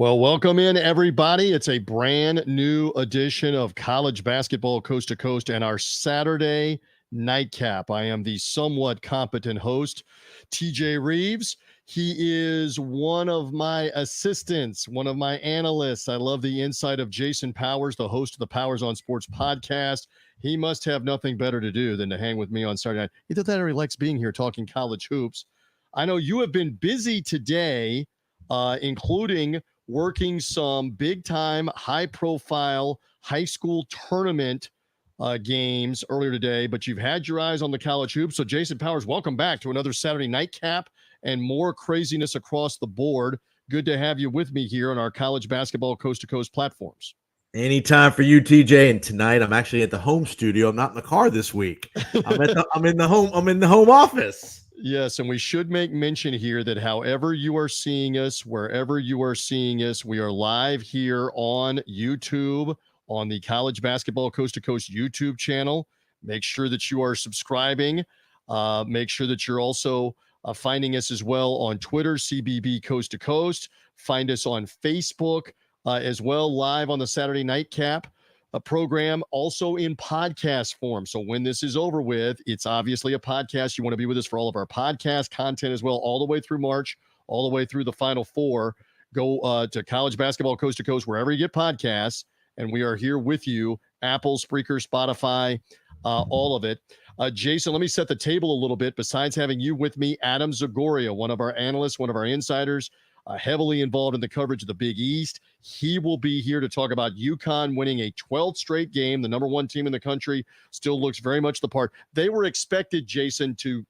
Well, welcome in, everybody. It's a brand new edition of College Basketball Coast to Coast and our Saturday nightcap. I am the somewhat competent host, TJ Reeves. He is one of my assistants, one of my analysts. I love the insight of Jason Powers, the host of the Powers on Sports podcast. He must have nothing better to do than to hang with me on Saturday night. Either that or he likes being here talking college hoops. I know you have been busy today, including working some big-time, high-profile high school tournament games earlier today, but you've had your eyes on the college hoops. So, Jason Powers, welcome back to another Saturday nightcap and more craziness across the board. Good to have you with me here on our college basketball coast-to-coast platforms. Anytime for you, TJ. And tonight, I'm actually at the home studio. I'm not in the car this week. I'm in the home office. Yes, and we should make mention here that however you are seeing us, wherever you are seeing us, we are live here on YouTube, on the College Basketball Coast to Coast YouTube channel. Make sure that you are subscribing. Make sure that you're also finding us as well on Twitter, CBB Coast to Coast. Find us on Facebook as well, live on the Saturday Nightcap program, also in podcast form. So when this is over with, it's obviously a podcast. You want to be with us for all of our podcast content as well, all the way through March, all the way through the Final Four. Go to College Basketball Coast to Coast, wherever you get podcasts, and we are here with you, Apple, Spreaker, Spotify, all of it. Jason, let me set the table a little bit. Besides having you with me, Adam Zagoria, one of our analysts, one of our insiders, heavily involved in the coverage of the Big East. He will be here to talk about UConn winning a 12th straight game. The number one team in the country still looks very much the part. They were expected, Jason, to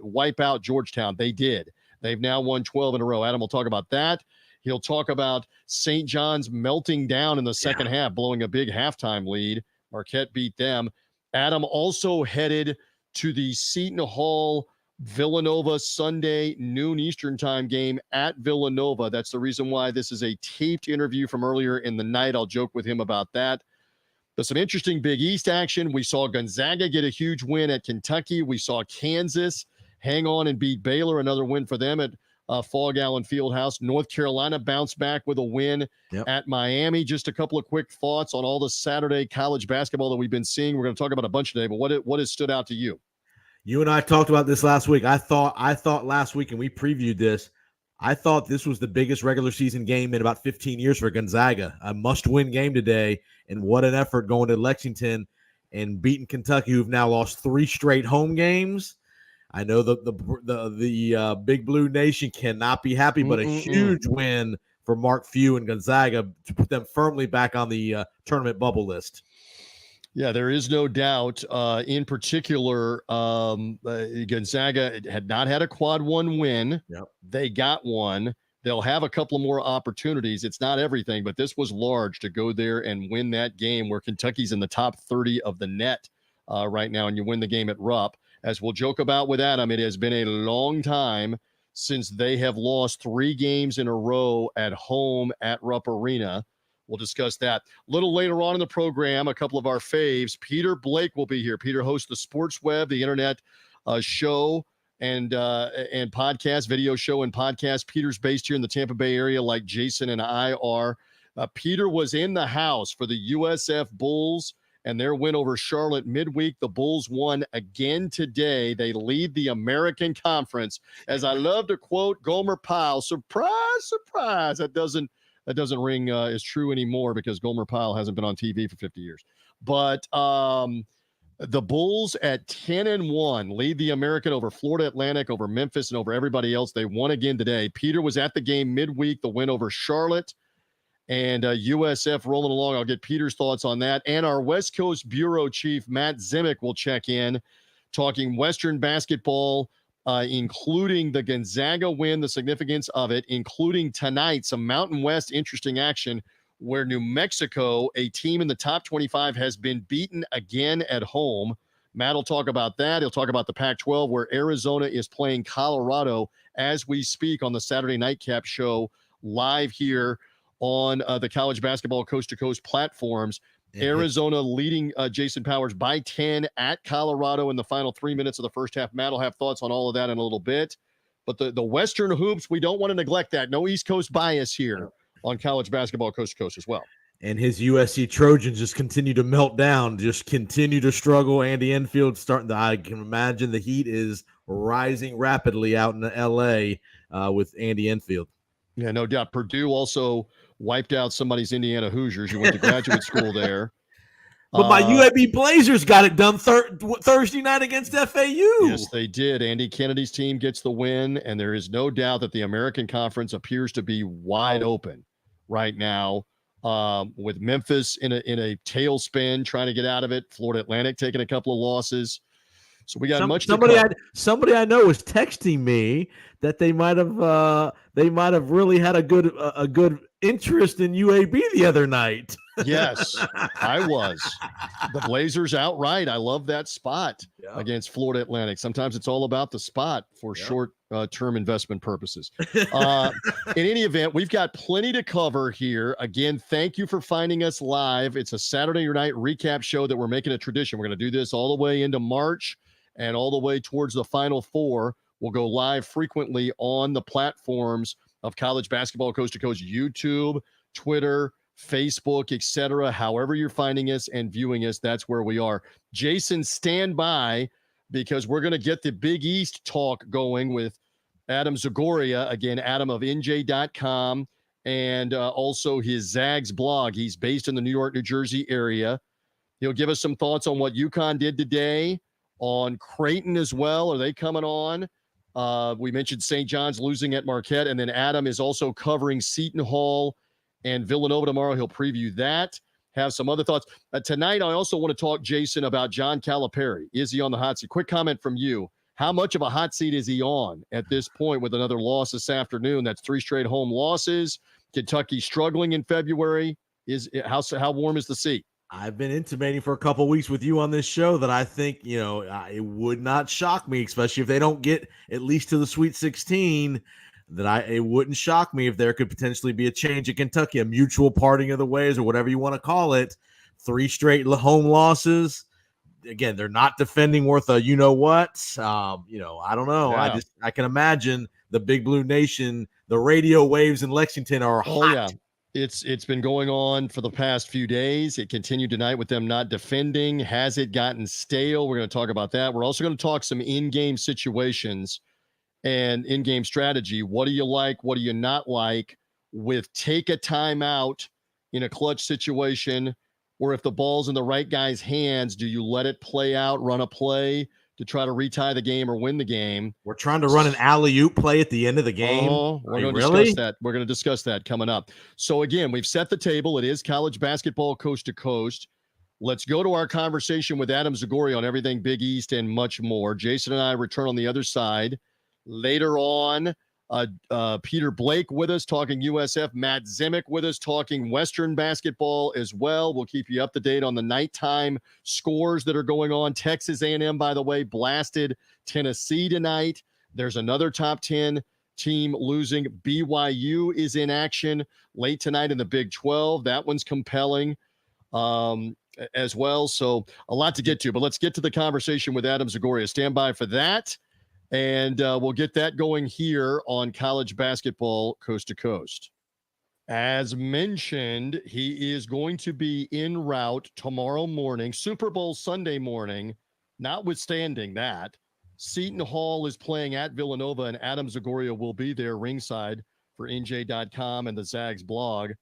wipe out Georgetown. They did. They've now won 12 in a row. Adam will talk about that. He'll talk about St. John's melting down in the second half, blowing a big halftime lead. Marquette beat them. Adam also headed to the Seton Hall Villanova Sunday noon Eastern time game at Villanova. That's the reason why this is a taped interview from earlier in the night. I'll joke with him about that. There's some interesting Big East action. We saw Gonzaga get a huge win at Kentucky. We saw Kansas hang on and beat Baylor, another win for them at Fog Allen Fieldhouse. North Carolina bounced back with a win at Miami. Just a couple of quick thoughts on all the Saturday college basketball that we've been seeing. We're going to talk about a bunch today, but what has stood out to you? You and I talked about this last week. I thought last week, and we previewed this, I thought this was the biggest regular season game in about 15 years for Gonzaga. A must-win game today, and what an effort going to Lexington and beating Kentucky, who've now lost 3 straight home games. I know the Big Blue Nation cannot be happy, but a huge win for Mark Few and Gonzaga to put them firmly back on the tournament bubble list. Yeah, there is no doubt. In particular, Gonzaga had not had a quad one win. Yep. They got one. They'll have a couple of more opportunities. It's not everything, but this was large to go there and win that game where Kentucky's in the top 30 of the net right now, and you win the game at Rupp. As we'll joke about with Adam, it has been a long time since they have lost 3 games in a row at home at Rupp Arena. We'll discuss that a little later on in the program. A couple of our faves. Peter Blake will be here. Peter hosts the Sports Web, the internet show and podcast, video show and podcast. Peter's based here in the Tampa Bay area like Jason and I are. Peter was in the house for the USF Bulls and their win over Charlotte midweek. The Bulls won again today. They lead the American Conference. As I love to quote Gomer Pyle, surprise, surprise. That doesn't ring as true anymore because Gomer Pyle hasn't been on TV for 50 years. But the Bulls at 10-1 lead the American over Florida Atlantic, over Memphis, and over everybody else. They won again today. Peter was at the game midweek, the win over Charlotte. And USF rolling along. I'll get Peter's thoughts on that. And our West Coast Bureau Chief, Matt Zimick, will check in, talking Western basketball, including the Gonzaga win, the significance of it, including tonight, some Mountain West interesting action where New Mexico, a team in the top 25, has been beaten again at home. Matt will talk about that. He'll talk about the Pac-12, where Arizona is playing Colorado as we speak on the Saturday Nightcap show live here on the College Basketball Coast to Coast platforms. Arizona leading Jason Powers by 10 at Colorado in the final 3 minutes of the first half. Matt will have thoughts on all of that in a little bit. But the Western hoops, we don't want to neglect that. No East Coast bias here on college basketball coast to coast as well. And his USC Trojans just continue to melt down, just continue to struggle. Andy Enfield I can imagine the heat is rising rapidly out in LA with Andy Enfield. Yeah, no doubt. Purdue also wiped out somebody's Indiana Hoosiers. You went to graduate school there. But my UAB Blazers got it done Thursday night against FAU. Yes, they did. Andy Kennedy's team gets the win, and there is no doubt that the American Conference appears to be wide open right now, with Memphis in a tailspin trying to get out of it. Florida Atlantic taking a couple of losses. So we got somebody I know was texting me that they might have really had a good interest in UAB the other night. Yes, I was. The Blazers outright. I love that spot against Florida Atlantic. Sometimes it's all about the spot for short-term investment purposes. In any event, we've got plenty to cover here. Again, thank you for finding us live. It's a Saturday night recap show that we're making a tradition. We're going to do this all the way into March and all the way towards the Final Four. We'll go live frequently on the platforms of college basketball coast to coast, YouTube, Twitter, Facebook, etc. However you're finding us and viewing us, that's where we are. Jason, stand by, because we're going to get the Big East talk going with Adam Zagoria. Again, Adam of NJ.com, and also his Zags blog. He's based in the New York, New Jersey area. He'll give us some thoughts on what UConn did today, on Creighton as well. Are they coming on? We mentioned St. John's losing at Marquette, and then Adam is also covering Seton Hall and Villanova tomorrow. He'll preview that, have some other thoughts. Tonight, I also want to talk, Jason, about John Calipari. Is he on the hot seat? Quick comment from you. How much of a hot seat is he on at this point with another loss this afternoon? That's 3 straight home losses. Kentucky struggling in February. How warm is the seat? I've been intimating for a couple of weeks with you on this show that I think, it would not shock me, especially if they don't get at least to the Sweet 16, it wouldn't shock me if there could potentially be a change at Kentucky, a mutual parting of the ways, or whatever you want to call it. 3 straight home losses. Again, they're not defending worth a you-know-what. I don't know. Yeah. I can imagine the Big Blue Nation, the radio waves in Lexington are hot. Oh, yeah. It's been going on for the past few days. It continued tonight with them not defending. Has it gotten stale? We're going to talk about that. We're also going to talk some in-game situations and in-game strategy. What do you like? What do you not like with take a timeout in a clutch situation, or if the ball's in the right guy's hands, do you let it play out, run a play to try to retie the game or win the game? We're trying to run an alley-oop play at the end of the game. We're going to discuss that. We're going to discuss that coming up. So again, we've set the table. It is college basketball coast to coast. Let's go to our conversation with Adam Zagoria on everything Big East and much more. Jason and I return on the other side. Later on, Peter Blake with us talking USF, Matt Zimick with us talking Western basketball as well. We'll keep you up to date on the nighttime scores that are going on. Texas A&M, by the way, blasted Tennessee tonight. There's another top 10 team losing. BYU is in action late tonight in the Big 12. That one's compelling as well. So a lot to get to, but let's get to the conversation with Adam Zagoria. Stand by for that. And we'll get that going here on college basketball coast to coast. As mentioned, he is going to be en route tomorrow morning, Super Bowl Sunday morning. Notwithstanding that, Seton Hall is playing at Villanova, and Adam Zagoria will be there ringside for NJ.com and the Zags blog.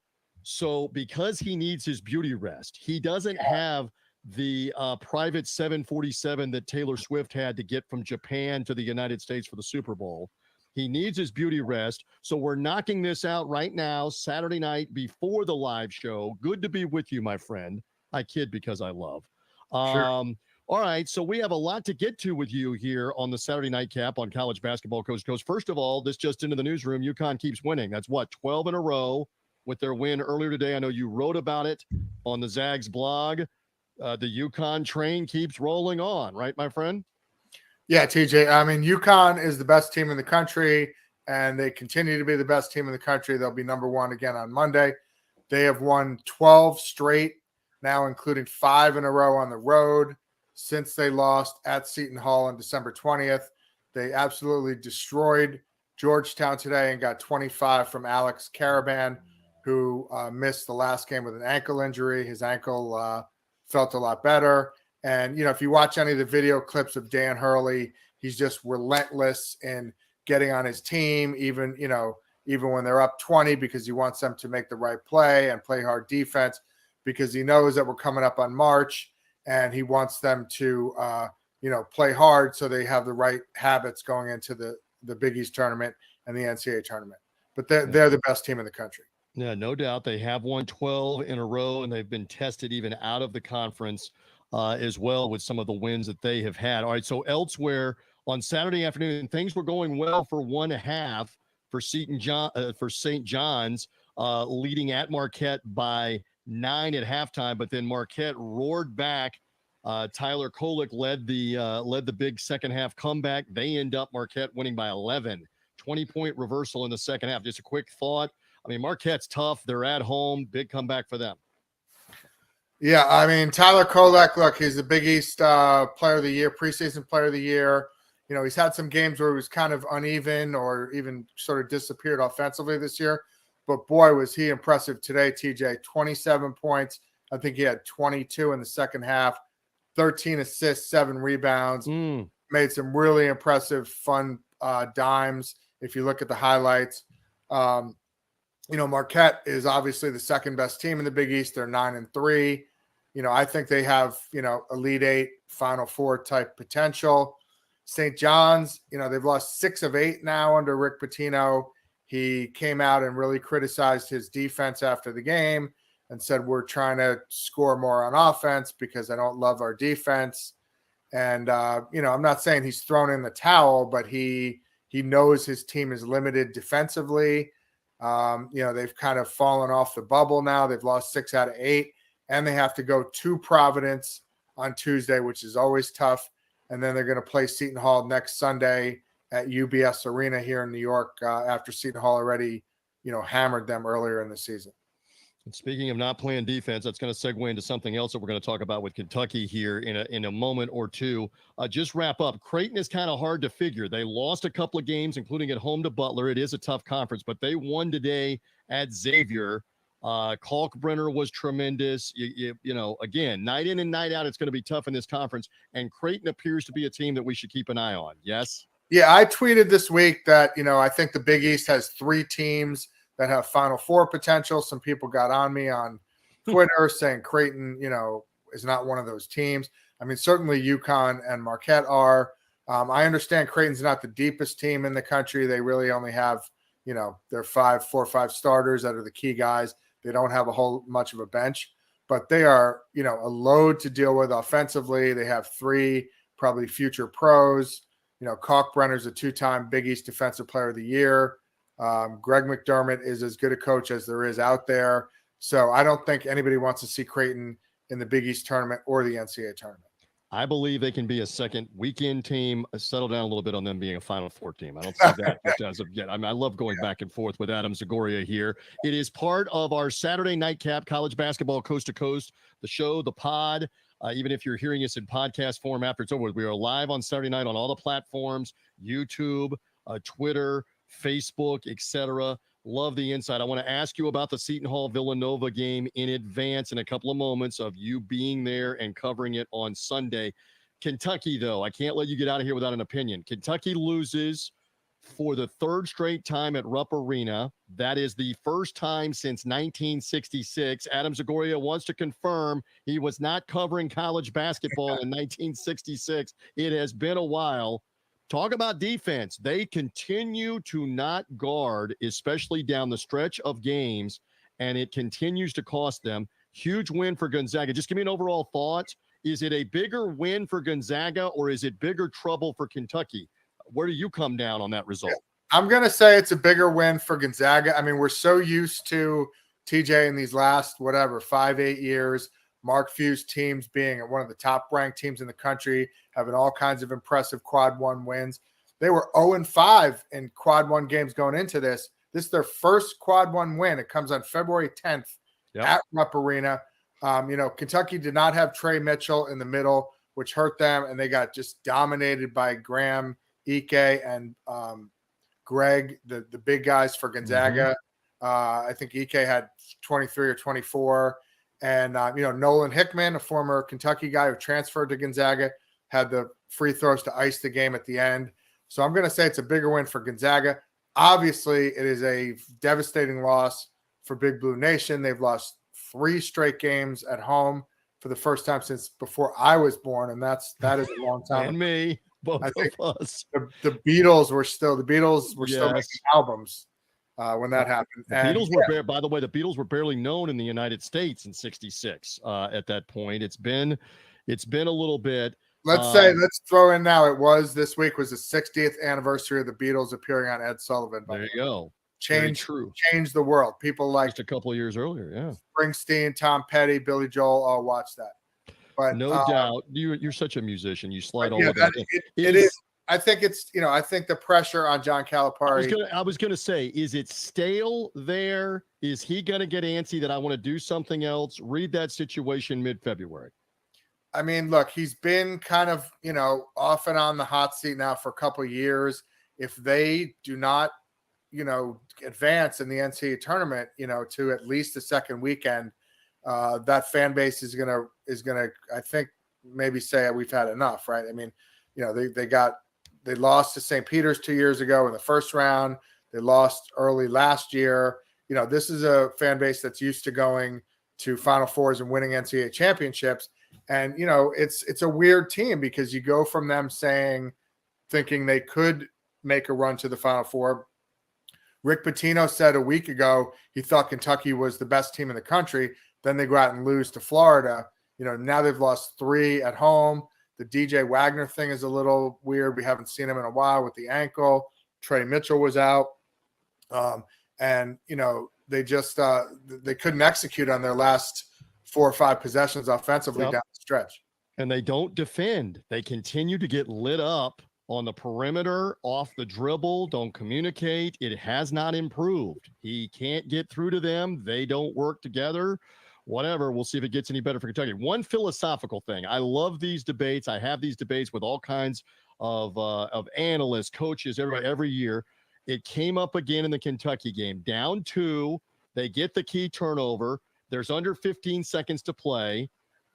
So because he needs his beauty rest, he doesn't have the private 747 that Taylor Swift had to get from Japan to the United States for the Super Bowl. He needs his beauty rest. So we're knocking this out right now, Saturday night before the live show. Good to be with you, my friend. I kid because I love. Sure. All right. So we have a lot to get to with you here on the Saturday night cap on college basketball coast to coast. First of all, this just into the newsroom, UConn keeps winning. That's 12 in a row with their win earlier today. I know you wrote about it on the Zags blog. The UConn train keeps rolling on, right, my friend? Yeah, TJ. I mean, UConn is the best team in the country, and they continue to be the best team in the country. They'll be number one again on Monday. They have won 12 straight now, including 5 in a row on the road since they lost at Seton Hall on December 20th. They absolutely destroyed Georgetown today and got 25 from Alex Caravan. who missed the last game with an ankle injury. His ankle felt a lot better. And, if you watch any of the video clips of Dan Hurley, he's just relentless in getting on his team, even when they're up 20, because he wants them to make the right play and play hard defense, because he knows that we're coming up on March and he wants them to, play hard so they have the right habits going into the Big East tournament and the NCAA tournament. But they're the best team in the country. Yeah, no doubt. They have won 12 in a row, and they've been tested even out of the conference as well with some of the wins that they have had. All right, so elsewhere on Saturday afternoon, things were going well for 1.5 for St. John's, leading at Marquette by 9 at halftime, but then Marquette roared back. Tyler Kolek led the big second half comeback. They end up Marquette winning by 11. 20-point reversal in the second half. Just a quick thought. I mean, Marquette's tough. They're at home. Big comeback for them. Yeah, I mean, Tyler Kolek, look, he's the Big East Player of the Year, preseason Player of the Year. He's had some games where he was kind of uneven or even sort of disappeared offensively this year. But, boy, was he impressive today, TJ. 27 points. I think he had 22 in the second half, 13 assists, 7 rebounds. Made some really impressive, fun dimes if you look at the highlights. Marquette is obviously the second best team in the Big East. They're 9-3. I think they have, Elite Eight, Final Four type potential. St. John's, they've lost 6 of 8 now under Rick Pitino. He came out and really criticized his defense after the game and said, we're trying to score more on offense because I don't love our defense. And, I'm not saying he's thrown in the towel, but he knows his team is limited defensively. They've kind of fallen off the bubble now. They've lost 6 out of 8, and they have to go to Providence on Tuesday, which is always tough. And then they're going to play Seton Hall next Sunday at UBS Arena here in New York after Seton Hall already, hammered them earlier in the season. And speaking of not playing defense, that's going to segue into something else that we're going to talk about with Kentucky here in a moment or two. Just wrap up. Creighton is kind of hard to figure. They lost a couple of games, including at home to Butler. It is a tough conference, but they won today at Xavier. Kalkbrenner was tremendous. Again, night in and night out, it's going to be tough in this conference. And Creighton appears to be a team that we should keep an eye on. Yes? Yeah, I tweeted this week that, I think the Big East has 3 teams that have Final Four potential. Some people got on me on Twitter saying Creighton, is not one of those teams. I mean, certainly UConn and Marquette are. I understand Creighton's not the deepest team in the country. They really only have, their 4 or 5 starters that are the key guys. They don't have a whole much of a bench, but they are, a load to deal with offensively. They have 3 probably future pros. Kalkbrenner's a 2-time Big East Defensive Player of the Year. Greg McDermott is as good a coach as there is out there. So I don't think anybody wants to see Creighton in the Big East tournament or the NCAA tournament. I believe they can be a second weekend team. Settle down a little bit on them being a Final Four team. I don't see that just as of yet. I mean, I love going back and forth with Adam Zagoria here. It is part of our Saturday nightcap, college basketball coast to coast, the show, the pod. Even if you're hearing us in podcast form after it's over, we are live on Saturday night on all the platforms, YouTube, Twitter, Facebook, etc. Love the insight. I want to ask you about the Seton Hall Villanova game in advance in a couple of moments of you being there and covering it on Sunday. Kentucky, though, I can't let you get out of here without an opinion. Kentucky loses for the 3rd straight time at Rupp Arena. That is the first time since 1966. Adam Zagoria wants to confirm he was not covering college basketball in 1966. It has been a while. Talk about defense. They continue to not guard, especially down the stretch of games, and it continues to cost them. Huge win for Gonzaga. Just give me an overall thought. Is it a bigger win for Gonzaga, or is it bigger trouble for Kentucky? Where do you come down on that result? I'm going to say it's a bigger win for Gonzaga. I mean, we're so used to TJ in these last, 5-8 years, Mark Few's teams being one of the top-ranked teams in the country, having all kinds of impressive quad 1 wins. They were 0-5 in quad 1 games going into this. This is their first quad 1 win. It comes on February 10th at Rupp Arena. Kentucky did not have Trey Mitchell in the middle, which hurt them, and they got just dominated by Graham, Ike, and Greg, the big guys for Gonzaga. I think EK had 23 or 24. And, Nolan Hickman, a former Kentucky guy who transferred to Gonzaga, had the free throws to ice the game at the end. So I'm going to say it's a bigger win for Gonzaga. Obviously, it is a devastating loss for Big Blue Nation. They've lost 3 straight games at home for the first time since before I was born, and that is a long time. And me, both of us. The Beatles were still making albums when that happened. The Beatles were, by the way, the Beatles were barely known in the United States in '66. At that point, it's been a little bit. Let's throw in now. This week was the 60th anniversary of the Beatles appearing on Ed Sullivan. There you go. Change the world. People like just a couple of years earlier, yeah. Springsteen, Tom Petty, Billy Joel all watched that. But no doubt, you're such a musician. You slide all of that. It is. I think it's I think the pressure on John Calipari. I was gonna say, is it stale there? Is he gonna get antsy that I want to do something else? Read that situation mid-February. I mean, look, he's been kind of off and on the hot seat now for a couple of years. If they do not advance in the NCAA tournament, to at least the second weekend, that fan base is gonna, I think, maybe say we've had enough, right? I mean, they lost to St. Peter's 2 years ago in the first round. They lost early last year. This is a fan base that's used to going to Final Fours and winning NCAA championships. And, it's a weird team because you go from them thinking they could make a run to the Final Four. Rick Pitino said a week ago he thought Kentucky was the best team in the country. Then they go out and lose to Florida. Now they've lost 3 at home. The DJ Wagner thing is a little weird. We haven't seen him in a while with the ankle. Trey Mitchell was out. They just they couldn't execute on their last 4 or 5 possessions offensively down the stretch. And they don't defend. They continue to get lit up on the perimeter, off the dribble, don't communicate. It has not improved. He can't get through to them. They don't work together. Whatever. We'll see if it gets any better for Kentucky. One philosophical thing. I love these debates. I have these debates with all kinds of analysts, coaches, everybody every year. It came up again in the Kentucky game. Down 2, they get the key turnover. There's under 15 seconds to play.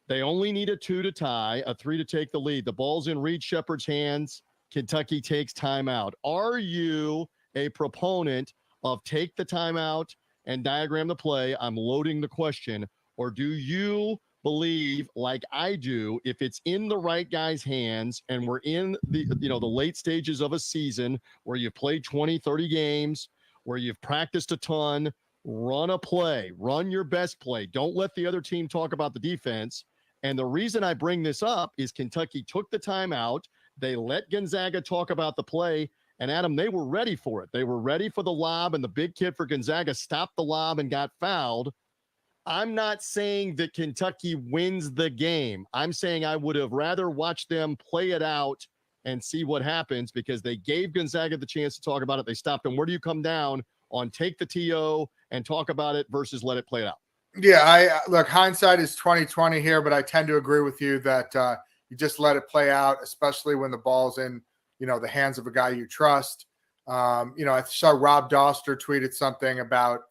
They only need a 2 to tie, a 3 to take the lead. The ball's in Reed Shepherd's hands. Kentucky takes timeout. Are you a proponent of take the timeout and diagram the play? I'm loading the question. Or do you believe, like I do, if it's in the right guy's hands and we're in the late stages of a season where you've played 20, 30 games, where you've practiced a ton, run a play, run your best play. Don't let the other team talk about the defense. And the reason I bring this up is Kentucky took the timeout. They let Gonzaga talk about the play. And, Adam, they were ready for it. They were ready for the lob, and the big kid for Gonzaga stopped the lob and got fouled. I'm not saying that Kentucky wins the game. I'm saying I would have rather watched them play it out and see what happens because they gave Gonzaga the chance to talk about it. They stopped them. Where do you come down on take the TO and talk about it versus let it play it out? Yeah, look, hindsight is 20/20 here, but I tend to agree with you that you just let it play out, especially when the ball's in, the hands of a guy you trust. I saw Rob Doster tweeted something about,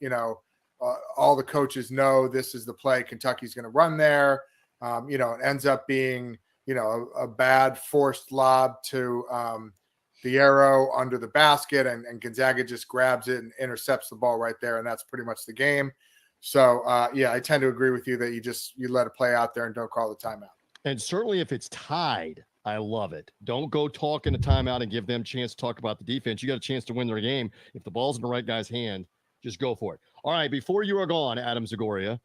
all the coaches know this is the play Kentucky's going to run there. It ends up being, a bad forced lob to the arrow under the basket, and Gonzaga just grabs it and intercepts the ball right there, and that's pretty much the game. So, I tend to agree with you that you let it play out there and don't call the timeout. And certainly if it's tied, I love it. Don't go talk in a timeout and give them a chance to talk about the defense. You got a chance to win their game. If the ball's in the right guy's hand, just go for it. All right, before you are gone, Adam Zagoria,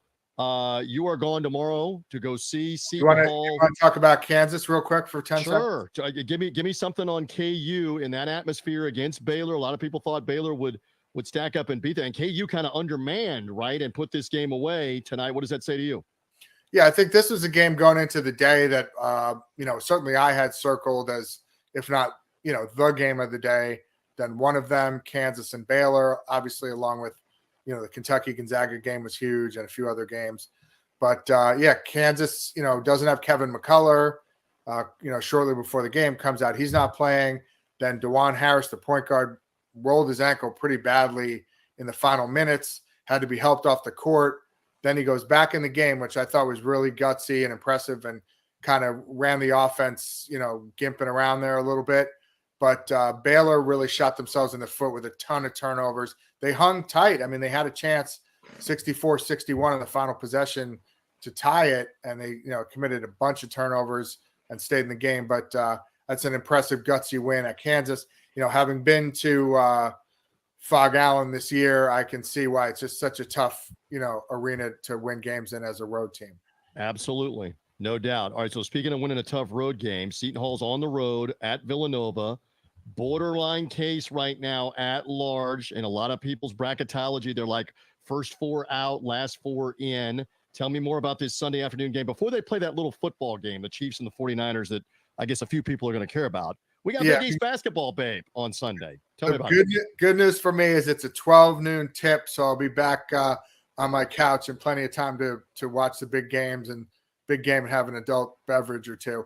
you are gone tomorrow to go see You want to talk about Kansas real quick for 10 seconds? Sure. Give me something on KU in that atmosphere against Baylor. A lot of people thought Baylor would stack up and beat that. And KU kind of undermanned, right, and put this game away tonight. What does that say to you? Yeah, I think this was a game going into the day that, certainly I had circled as, if not, the game of the day. Then one of them, Kansas and Baylor, obviously along with, the Kentucky-Gonzaga game was huge and a few other games. But, Kansas, doesn't have Kevin McCullough, shortly before the game comes out. He's not playing. Then DeJuan Harris, the point guard, rolled his ankle pretty badly in the final minutes, had to be helped off the court. Then he goes back in the game, which I thought was really gutsy and impressive, and kind of ran the offense, gimping around there a little bit. But Baylor really shot themselves in the foot with a ton of turnovers. They hung tight. I mean, they had a chance 64-61 in the final possession to tie it, and they committed a bunch of turnovers and stayed in the game. But that's an impressive gutsy win at Kansas. Having been to Fog Allen this year, I can see why it's just such a tough arena to win games in as a road team. Absolutely, no doubt. All right, so speaking of winning a tough road game, Seton Hall's on the road at Villanova. Borderline case right now at large in a lot of people's bracketology. They're like first 4 out, last 4 in. Tell me more about this Sunday afternoon game before they play that little football game, the Chiefs and the 49ers, that I guess a few people are going to care about. We got Big East basketball, babe, on Sunday. Tell me about it. Good news for me is it's a 12 noon tip, so I'll be back on my couch and plenty of time to watch the big games and big game and have an adult beverage or two.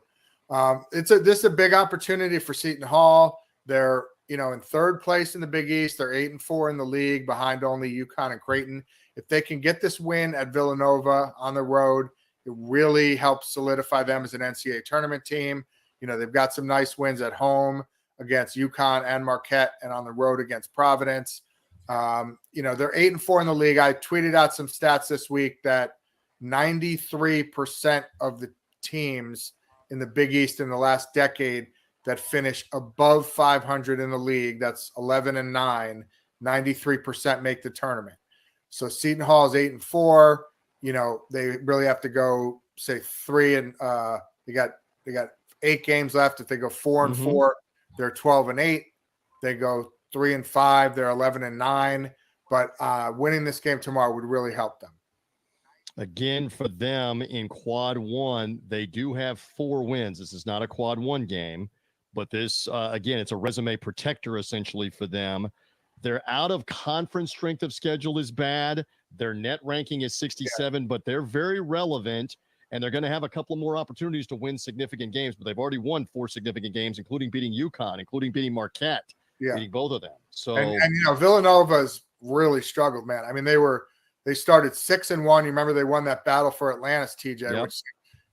This is a big opportunity for Seton Hall. They're in third place in the Big East. They're 8-4 in the league, behind only UConn and Creighton. If they can get this win at Villanova on the road, it really helps solidify them as an NCAA tournament team. They've got some nice wins at home against UConn and Marquette, and on the road against Providence. They're 8-4 in the league. I tweeted out some stats this week that 93% of the teams in the Big East in the last decade that finish above 500 in the league, that's 11-9, 93% make the tournament. So Seton Hall is 8-4. They really have to go say 3 and they got 8 games left. If they go 4-4, they're 12-8. They go 3-5, they're 11-9. But winning this game tomorrow would really help them. Again, for them in quad 1, they do have 4 wins. This is not a quad 1 game, but this, again, it's a resume protector essentially for them. Their out of conference strength of schedule is bad. Their net ranking is 67, but they're very relevant, and they're going to have a couple more opportunities to win significant games, but they've already won 4 significant games, including beating UConn, including beating Marquette, beating both of them. So, and Villanova's really struggled, man. I mean, they started 6-1. You remember they won that battle for Atlantis, TJ, which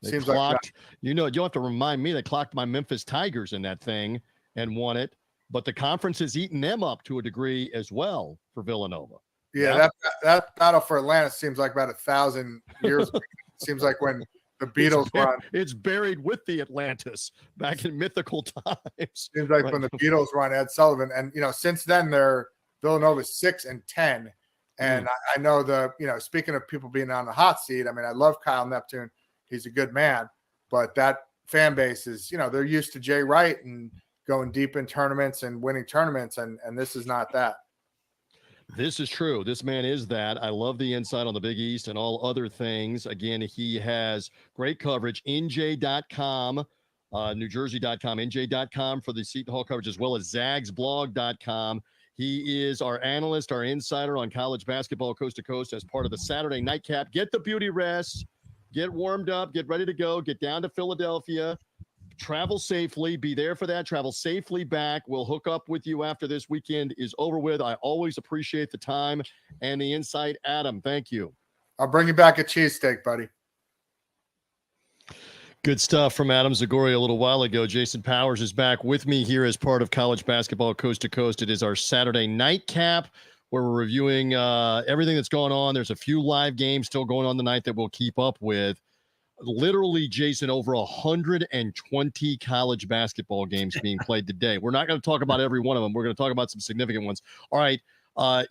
seems clocked, you'll have to remind me, they clocked my Memphis Tigers in that thing and won it. But the conference has eaten them up to a degree as well for Villanova. Yeah, that battle for Atlantis seems like about 1,000 years ago. It seems like when the Beatles run. It's buried with the Atlantis back in mythical times. Seems like when the Beatles run Ed Sullivan. And, since then, they're Villanova's 6-10. And I know speaking of people being on the hot seat, I mean, I love Kyle Neptune. He's a good man. But that fan base is, they're used to Jay Wright and going deep in tournaments and winning tournaments. And this is not that. This is true. This man is that. I love the insight on the Big East and all other things. Again, he has great coverage. NJ.com, NewJersey.com, NJ.com for the Seton Hall coverage, as well as zagsblog.com. He is our analyst, our insider on college basketball coast to coast as part of the Saturday Nightcap. Get the beauty rest. Get warmed up. Get ready to go. Get down to Philadelphia. Travel safely. Be there for that. Travel safely back. We'll hook up with you after this weekend is over with. I always appreciate the time and the insight. Adam, thank you. I'll bring you back a cheesesteak, buddy. Good stuff from Adam Zagori a little while ago. Jason Powers is back with me here as part of college basketball coast to coast. It is our Saturday nightcap where we're reviewing everything that's going on. There's a few live games still going on tonight that we'll keep up with. Literally, Jason, over 120 college basketball games being played today. We're not going to talk about every one of them. We're going to talk about some significant ones. All right.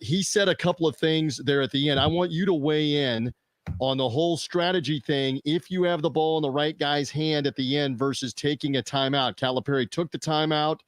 He said a couple of things there at the end. I want you to weigh in on the whole strategy thing. If you have the ball in the right guy's hand at the end versus taking a timeout. Calipari took the timeout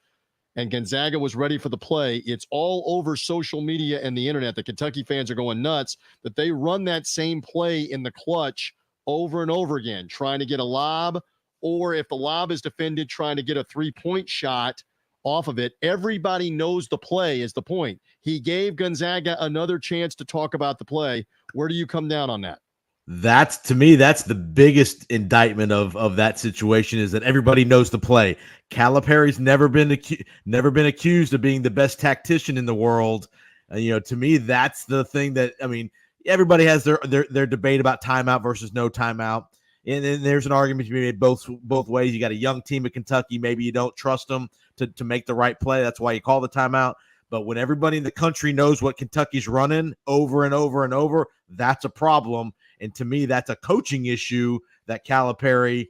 and Gonzaga was ready for the play. It's all over social media and the internet. The Kentucky fans are going nuts that they run that same play in the clutch over and over again, trying to get a lob, or if the lob is defended, trying to get a three-point shot off of it. Everybody knows the play is the point. He gave Gonzaga another chance to talk about the play. Where do you come down on that? That's, to me, that's the biggest indictment of that situation, is that everybody knows the play. Calipari's never been accused of being the best tactician in the world, To me, that's the thing that, I mean, everybody has their debate about timeout versus no timeout. And then there's an argument to be made both ways. You got a young team at Kentucky. Maybe you don't trust them to make the right play. That's why you call the timeout. But when everybody in the country knows what Kentucky's running over and over and over, that's a problem. And to me, that's a coaching issue that Calipari,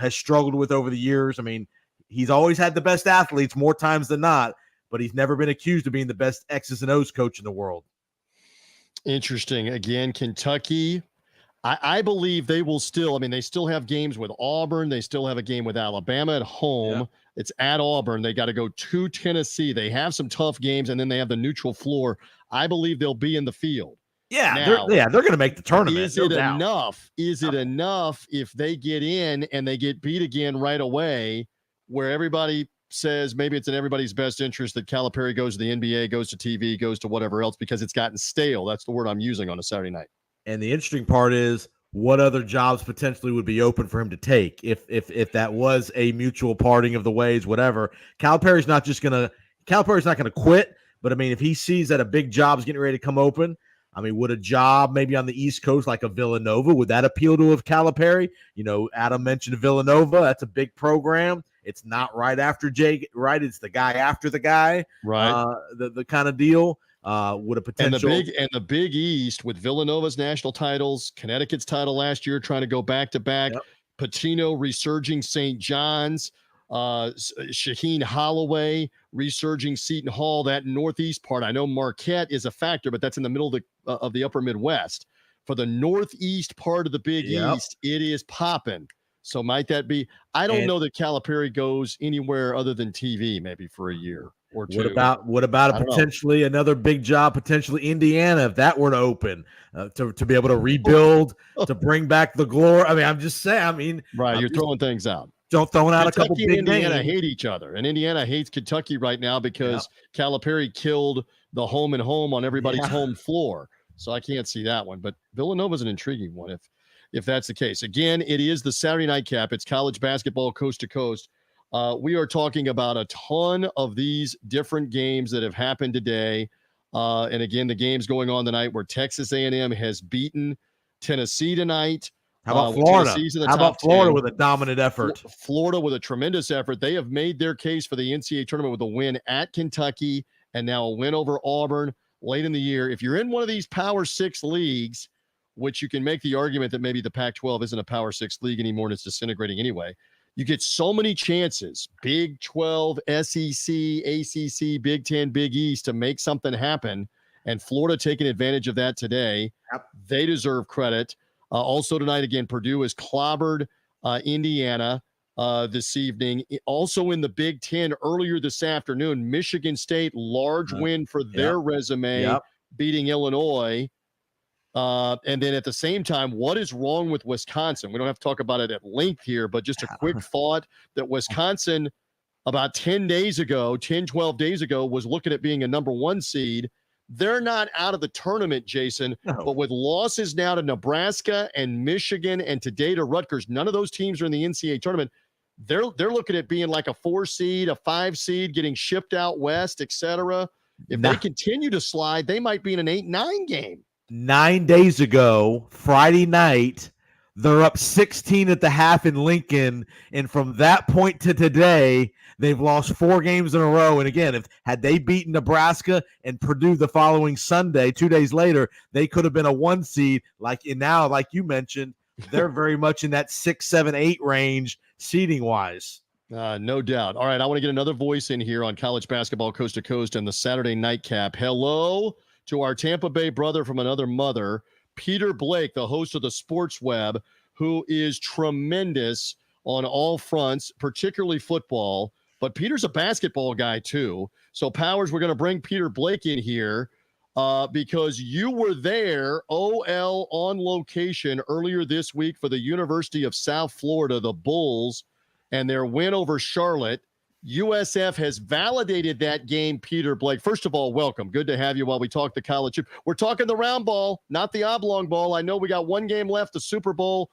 has struggled with over the years. I mean, he's always had the best athletes more times than not, but he's never been accused of being the best X's and O's coach in the world. Interesting. Again, Kentucky, I believe they will still, they still have games with Auburn. They still have a game with Alabama at home. Yeah. It's at Auburn. They got to go to Tennessee. They have some tough games, and then they have the neutral floor. I believe they'll be in the field. Yeah, now, they're going to make the tournament. Is it enough? Is it enough if they get in and they get beat again right away, where everybody says maybe it's in everybody's best interest that Calipari goes to the NBA, goes to TV, goes to whatever else because it's gotten stale. That's the word I'm using on a Saturday night. And the interesting part is what other jobs potentially would be open for him to take if that was a mutual parting of the ways, whatever. Calipari's not going to quit, but if he sees that a big job is getting ready to come open, would a job maybe on the East Coast like a Villanova, would that appeal to Calipari? Adam mentioned Villanova. That's a big program. It's not right after Jay, right? It's the guy after the guy, right? The kind of deal. Would a potential and the Big East with Villanova's national titles, Connecticut's title last year, trying to go back to back. Patino resurging St. John's, Shaheen Holloway resurging Seton Hall. That Northeast part, I know Marquette is a factor, but that's in the middle of the upper Midwest. For the Northeast part of the Big East, it is popping. So might that be? I don't know that Calipari goes anywhere other than TV, maybe for a year or two. What about potentially another big job, potentially Indiana, if that were to open, to be able to rebuild, to bring back the glory? I'm just saying. Right, you're throwing things out. Throwing out Kentucky a couple big and Indiana names. hate each other, and Indiana hates Kentucky right now because Calipari killed the home and home on everybody's home floor. So I can't see that one. But Villanova's an intriguing one if that's the case. Again, it is the Saturday night cap. It's college basketball coast to coast. We are talking about a ton of these different games that have happened today. And again, the games going on tonight where Texas A&M has beaten Tennessee tonight. How about Florida? How about Florida 10. with a dominant effort? Florida with a tremendous effort. They have made their case for the NCAA tournament with a win at Kentucky and now a win over Auburn late in the year. If you're in one of these Power 6 leagues, which you can make the argument that maybe the Pac-12 isn't a Power 6 league anymore and it's disintegrating anyway, you get so many chances, Big 12, SEC, ACC, Big 10, Big East, to make something happen. And Florida taking advantage of that today. Yep. They deserve credit. Also tonight, again, Purdue has clobbered Indiana this evening. Also in the Big 10 earlier this afternoon, Michigan State, large win for their resume, beating Illinois. And then at the same time, what is wrong with Wisconsin? We don't have to talk about it at length here, but just a quick thought that Wisconsin about 12 days ago, was looking at being a number 1 seed. They're not out of the tournament, Jason, but with losses now to Nebraska and Michigan and today to Rutgers, none of those teams are in the NCAA tournament. They're looking at being like a 4 seed, a 5 seed, getting shipped out west, etc. If they continue to slide, they might be in an 8-9 game. 9 days ago, Friday night, they're up 16 at the half in Lincoln, and from that point to today, they've lost 4 games in a row. And again, had they beaten Nebraska and Purdue the following Sunday, 2 days later, they could have been a 1 seed. Like you mentioned, they're very much in that 6, 7, 8 range seeding wise. No doubt. All right, I want to get another voice in here on college basketball coast to coast and the Saturday nightcap. Hello to our Tampa Bay brother from another mother, Peter Blake, the host of the Sports Web, who is tremendous on all fronts, particularly football. But Peter's a basketball guy too. So Powers, we're going to bring Peter Blake in here because you were there, OL, on location earlier this week for the University of South Florida, the Bulls, and their win over Charlotte. USF has validated that game, Peter Blake. First of all, welcome. Good to have you while we talk the college. We're talking the round ball, not the oblong ball. I know we got one game left, the Super Bowl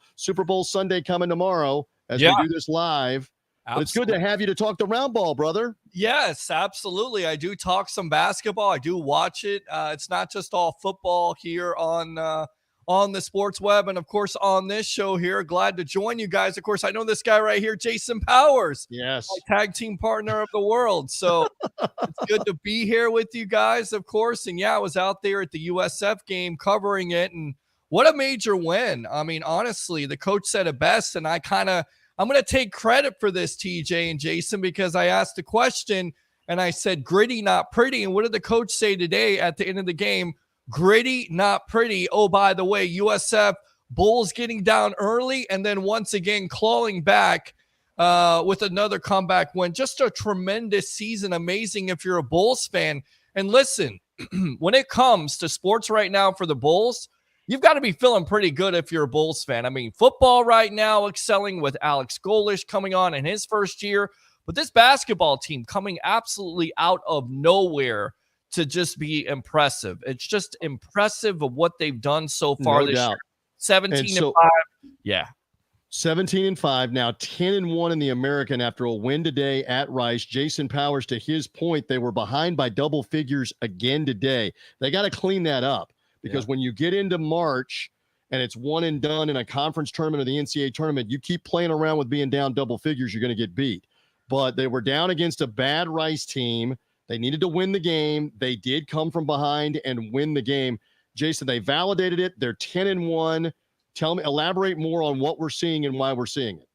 Sunday coming tomorrow as we do this live. But it's good to have you to talk the round ball, brother. Yes, absolutely. I do talk some basketball. I do watch it. It's not just all football here on the sports web, and of course on this show here. Glad to join you guys. Of course, I know this guy right here, Jason Powers. Yes, my tag team partner of the world. So it's good to be here with you guys, of course. And yeah, I was out there at the USF game covering it, and what a major win. I mean, honestly, the coach said it best, and I'm going to take credit for this, TJ and Jason, because I asked the question and I said, gritty, not pretty. And what did the coach say today at the end of the game? Gritty, not pretty. Oh, by the way, USF Bulls getting down early and then once again clawing back with another comeback win. Just a tremendous season. Amazing if you're a Bulls fan. And listen, when it comes to sports right now for the Bulls, you've got to be feeling pretty good if you're a Bulls fan. I mean, football right now excelling with Alex Golish coming on in his first year, but this basketball team coming absolutely out of nowhere to just be impressive. It's just impressive of what they've done so far this year. 17-5. Yeah. 17-5, now 10-1 in the American after a win today at Rice. Jason Powers, to his point, they were behind by double figures again today. They got to clean that up. Because when you get into March and it's one and done in a conference tournament or the NCAA tournament, you keep playing around with being down double figures, you're going to get beat. But they were down against a bad Rice team. They needed to win the game. They did come from behind and win the game. Jason, they validated it. They're 10-1. Elaborate more on what we're seeing and why we're seeing it.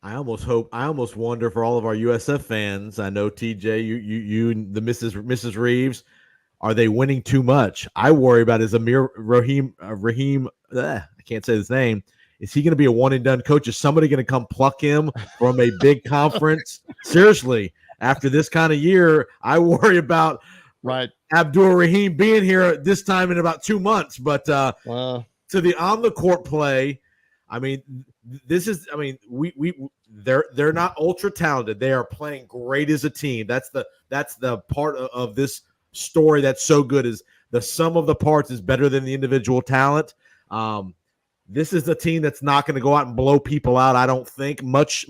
I almost wonder for all of our USF fans. I know TJ, you and the Mrs. Reeves. Are they winning too much? I worry about is Raheem. I can't say his name. Is he going to be a one and done coach? Is somebody going to come pluck him from a big conference? Seriously, after this kind of year, I worry about Abdul Rahim being here this time in about 2 months. But to the on the court play, I mean, they're not ultra talented. They are playing great as a team. That's the part of this story that's so good is the sum of the parts is better than the individual talent. This is a team that's not going to go out and blow people out. I don't think much.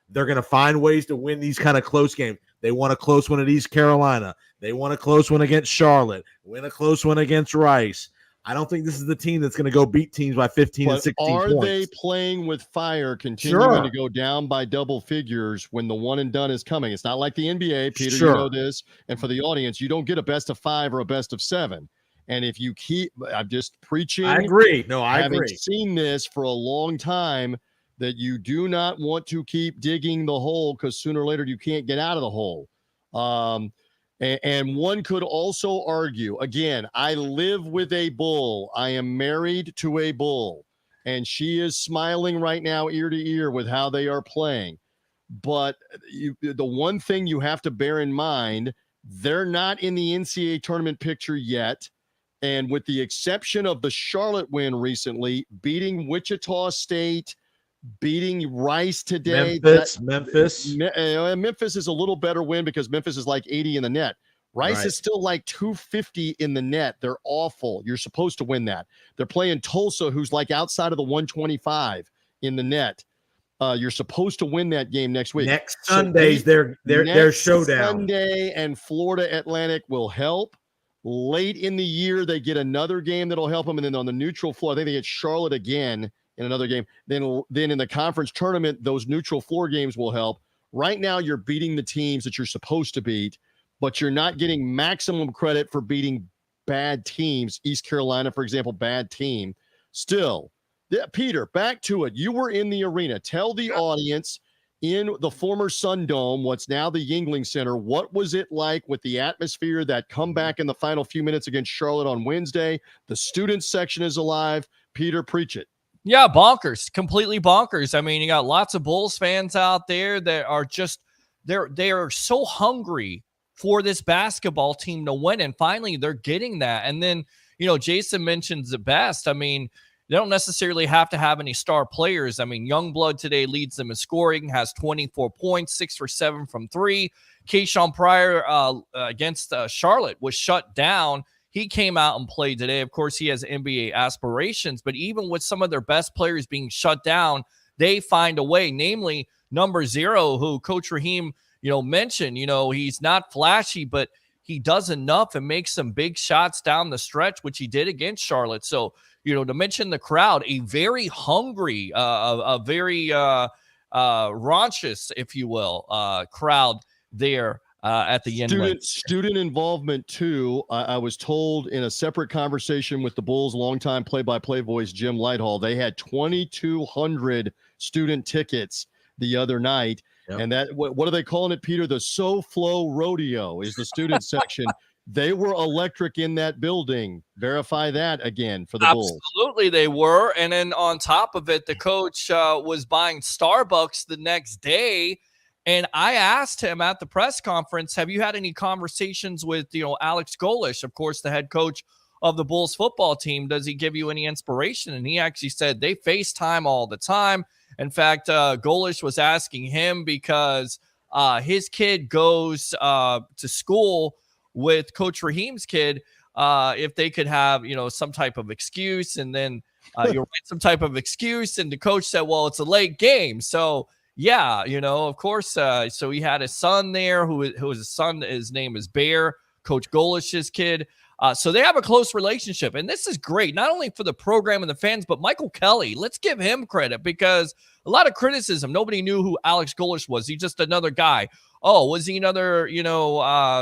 They're going to find ways to win these kind of close games. They won a close one at East Carolina. They won a close one against Charlotte. Win a close one against Rice. I don't think this is the team that's going to go beat teams by 15 and 16 points. Are they playing with fire, continuing to go down by double figures when the one and done is coming? It's not like the NBA, Peter, you know this. And for the audience, you don't get a best of 5 or a best of 7. And if you I'm just preaching. I agree. No, I agree. Having seen this for a long time, that you do not want to keep digging the hole because sooner or later you can't get out of the hole. And one could also argue, again, I live with a bull. I am married to a bull, and she is smiling right now ear to ear with how they are playing. But the one thing you have to bear in mind, they're not in the NCAA tournament picture yet. And with the exception of the Charlotte win recently, beating Wichita State, beating Rice today. Memphis is a little better win because Memphis is like 80 in the net. Rice is still like 250 in the net. They're awful. You're supposed to win that. They're playing Tulsa, who's like outside of the 125 in the net. You're supposed to win that game next week. Next Sunday's their showdown. Sunday and Florida Atlantic will help. Late in the year, they get another game that'll help them. And then on the neutral floor, I think they get Charlotte again in another game. Then in the conference tournament, those neutral floor games will help. Right now, you're beating the teams that you're supposed to beat, but you're not getting maximum credit for beating bad teams. East Carolina, for example, bad team. Still, Peter, back to it. You were in the arena. Tell the audience in the former Sun Dome, what's now the Yingling Center, what was it like with the atmosphere, that comeback in the final few minutes against Charlotte on Wednesday? The student section is alive. Peter, preach it. Yeah, bonkers, completely bonkers. I mean, you got lots of Bulls fans out there that are just, they are so hungry for this basketball team to win. And finally they're getting that. And then, Jason mentions it best. I mean, they don't necessarily have to have any star players. I mean, Youngblood today leads them in scoring, has 24 points, 6 for 7 from 3. Keyshawn Pryor against Charlotte was shut down. He came out and played today. Of course, he has NBA aspirations, but even with some of their best players being shut down, they find a way, namely number 0, who Coach Raheem, mentioned. He's not flashy, but he does enough and makes some big shots down the stretch, which he did against Charlotte. So, to mention the crowd, a very hungry, a very raunchous, if you will, crowd there at the end. Student involvement too. I was told in a separate conversation with the Bulls longtime play-by-play voice Jim Lighthall, they had 2,200 student tickets the other night. Yep. And that what are they calling it, Peter? The SoFlo Rodeo is the student section. They were electric in that building. Verify that again for the Bulls. Absolutely, they were. And then on top of it, the coach was buying Starbucks the next day. And I asked him at the press conference, have you had any conversations with, Alex Golish, of course, the head coach of the Bulls football team? Does he give you any inspiration? And he actually said they FaceTime all the time. In fact, Golish was asking him because his kid goes to school with Coach Raheem's kid, if they could have, some type of excuse. And then you write some type of excuse. And the coach said, well, it's a late game. So, yeah, of course. So he had his son there who is a son. His name is Bear, Coach Golish's kid. So they have a close relationship. And this is great, not only for the program and the fans, but Michael Kelly. Let's give him credit because a lot of criticism. Nobody knew who Alex Golish was. He's just another guy. Oh, was he another,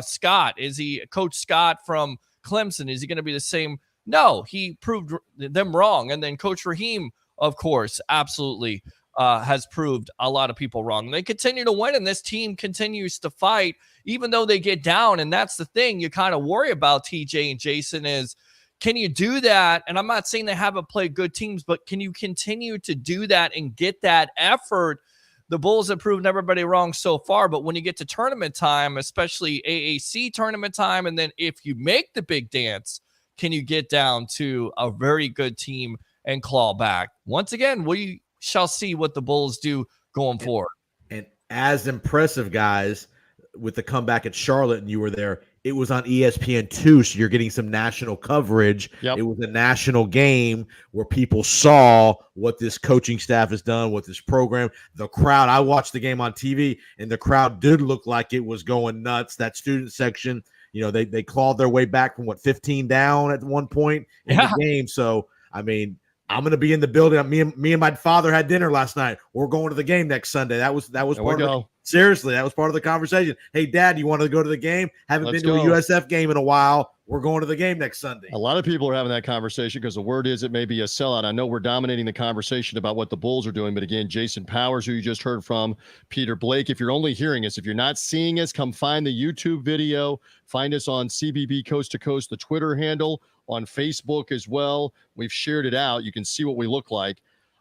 Scott? Is he Coach Scott from Clemson? Is he going to be the same? No, he proved them wrong. And then Coach Raheem, of course, absolutely has proved a lot of people wrong. They continue to win, and this team continues to fight, even though they get down. And that's the thing you kind of worry about, TJ and Jason, is can you do that? And I'm not saying they haven't played good teams, but can you continue to do that and get that effort? The Bulls have proven everybody wrong so far, but when you get to tournament time, especially AAC tournament time, and then if you make the big dance, can you get down to a very good team and claw back? Once again, we shall see what the Bulls do going forward. And as impressive, guys, with the comeback at Charlotte, and you were there, it was on ESPN2, so you're getting some national coverage. Yep. It was a national game where people saw what this coaching staff has done, what this program, the crowd. I watched the game on TV, and the crowd did look like it was going nuts. That student section, they clawed their way back from 15 down at one point in the game. So, I mean, I'm going to be in the building. Me and my father had dinner last night. We're going to the game next Sunday. That was part of it. Seriously, that was part of the conversation. Hey, Dad, you want to go to the game? Haven't been to a USF game in a while. We're going to the game next Sunday. A lot of people are having that conversation because the word is it may be a sellout. I know we're dominating the conversation about what the Bulls are doing, but again, Jason Powers, who you just heard from, Peter Blake, if you're only hearing us, if you're not seeing us, come find the YouTube video. Find us on CBB Coast to Coast, the Twitter handle, on Facebook as well. We've shared it out. You can see what we look like.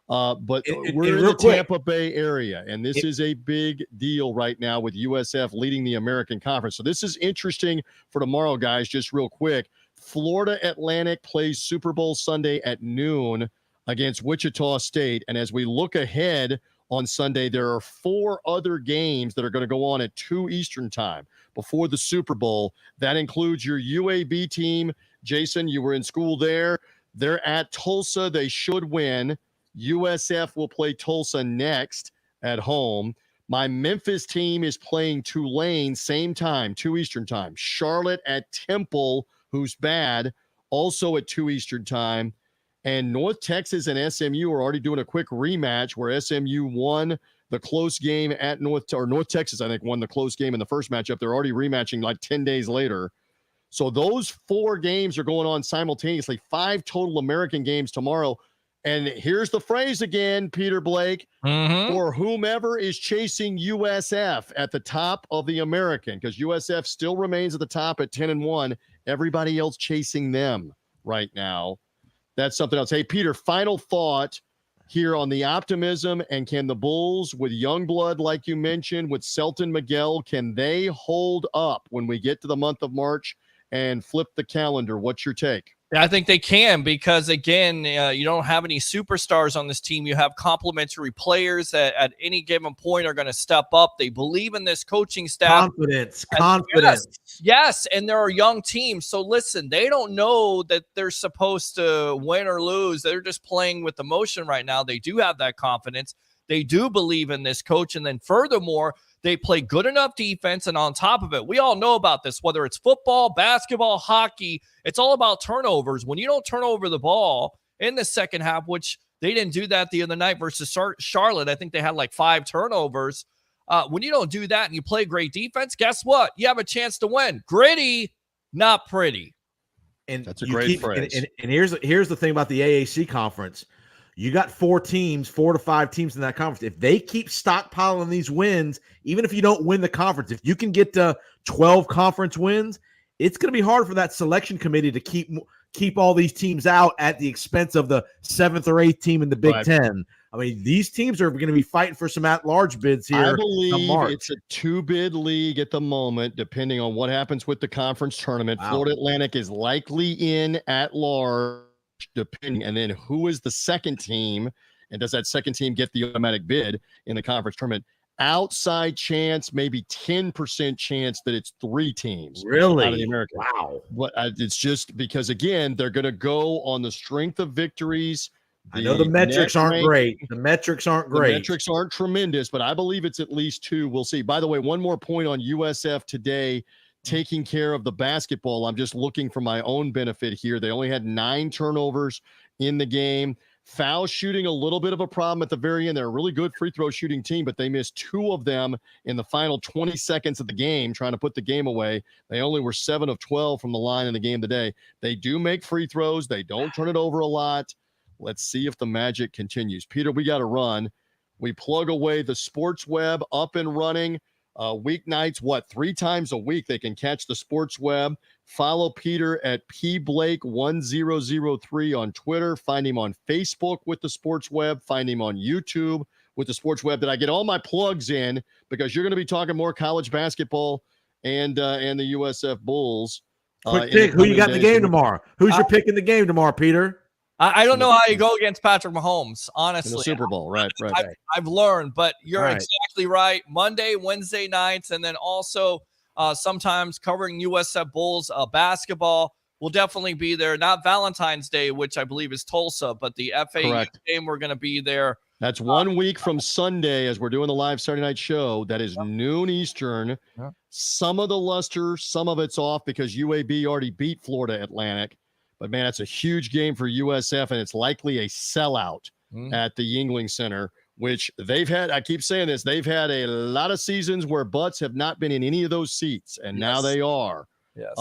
But we're in the Tampa Bay area, and this is a big deal right now with USF leading the American Conference. So this is interesting for tomorrow, guys. Just real quick, Florida Atlantic plays Super Bowl Sunday at noon against Wichita State. And as we look ahead on Sunday, there are 4 other games that are going to go on at 2 Eastern time before the Super Bowl. That includes your UAB team. Jason, you were in school there. They're at Tulsa. They should win. USF will play Tulsa next at home. My Memphis team is playing Tulane, same time, 2 Eastern time. Charlotte at Temple, who's bad, also at 2 Eastern time. And North Texas and SMU are already doing a quick rematch where SMU won the close game at North Texas, I think, won the close game in the first matchup. They're already rematching like 10 days later. So those 4 games are going on simultaneously, 5 total American games tomorrow. And here's the phrase again, Peter Blake, for whomever is chasing USF at the top of the American, because USF still remains at the top at 10-1. Everybody else chasing them right now. That's something else. Hey, Peter, final thought here on the optimism, and can the Bulls with young blood, like you mentioned, with Selton Miguel, can they hold up when we get to the month of March and flip the calendar? What's your take? I think they can because, again, you don't have any superstars on this team. You have complementary players that at any given point are going to step up. They believe in this coaching staff. Confidence. Yes, and they're a young team. So, listen, they don't know that they're supposed to win or lose. They're just playing with emotion right now. They do have that confidence. They do believe in this coach. And then furthermore, they play good enough defense. And on top of it, we all know about this, whether it's football, basketball, hockey, it's all about turnovers. When you don't turn over the ball in the second half, which they didn't do that the other night versus Charlotte. I think they had like 5 turnovers. When you don't do that and you play great defense, guess what? You have a chance to win. Gritty, not pretty. And that's a great phrase. And here's the thing about the AAC conference. You got 4 to 5 teams in that conference. If they keep stockpiling these wins, even if you don't win the conference, if you can get to 12 conference wins, it's going to be hard for that selection committee to keep all these teams out at the expense of the 7th or 8th team in the Big Ten. I mean, these teams are going to be fighting for some at-large bids here. I believe it's a 2-bid league at the moment, depending on what happens with the conference tournament. Wow. Florida Atlantic is likely in at-large, depending, and then who is the second team, and does that second team get the automatic bid in the conference tournament? Outside chance, maybe 10% chance that it's 3 teams. Really? Out of the American. Wow. But it's just because, again, they're going to go on the strength of victories. I know the metrics aren't great. The metrics aren't great. The metrics aren't tremendous, but I believe it's at least 2. We'll see. By the way, one more point on USF today, taking care of the basketball. I'm just looking for my own benefit here. They only had 9 turnovers in the game. Foul shooting, a little bit of a problem at the very end. They're a really good free throw shooting team, but they missed 2 of them in the final 20 seconds of the game, trying to put the game away. They only were 7 of 12 from the line in the game today. They do make free throws. They don't turn it over a lot. Let's see if the magic continues. Peter, we got to run. We plug away the sports web up and running. Weeknights, 3 times a week they can catch the sports web. Follow Peter at pblake1003 on Twitter. Find him on Facebook with the sports web. Find him on YouTube with the sports web. Did I get all my plugs in? Because you're going to be talking more college basketball and the USF Bulls. Quick pick. Who you got in the game tomorrow? Who's your pick in the game tomorrow, Peter? I don't know how you go against Patrick Mahomes, honestly. In the Super Bowl, right. I've learned, but you're exactly right. Monday, Wednesday nights, and then also sometimes covering USF Bulls basketball. We'll definitely be there. Not Valentine's Day, which I believe is Tulsa, but the FA game, we're going to be there. That's 1 week from Sunday as we're doing the live Saturday night show. That is noon Eastern. Yeah. Some of the luster, some of it's off because UAB already beat Florida Atlantic. But, man, it's a huge game for USF, and it's likely a sellout at the Yuengling Center, which they've had – I keep saying this – they've had a lot of seasons where butts have not been in any of those seats, and now they are. Yes.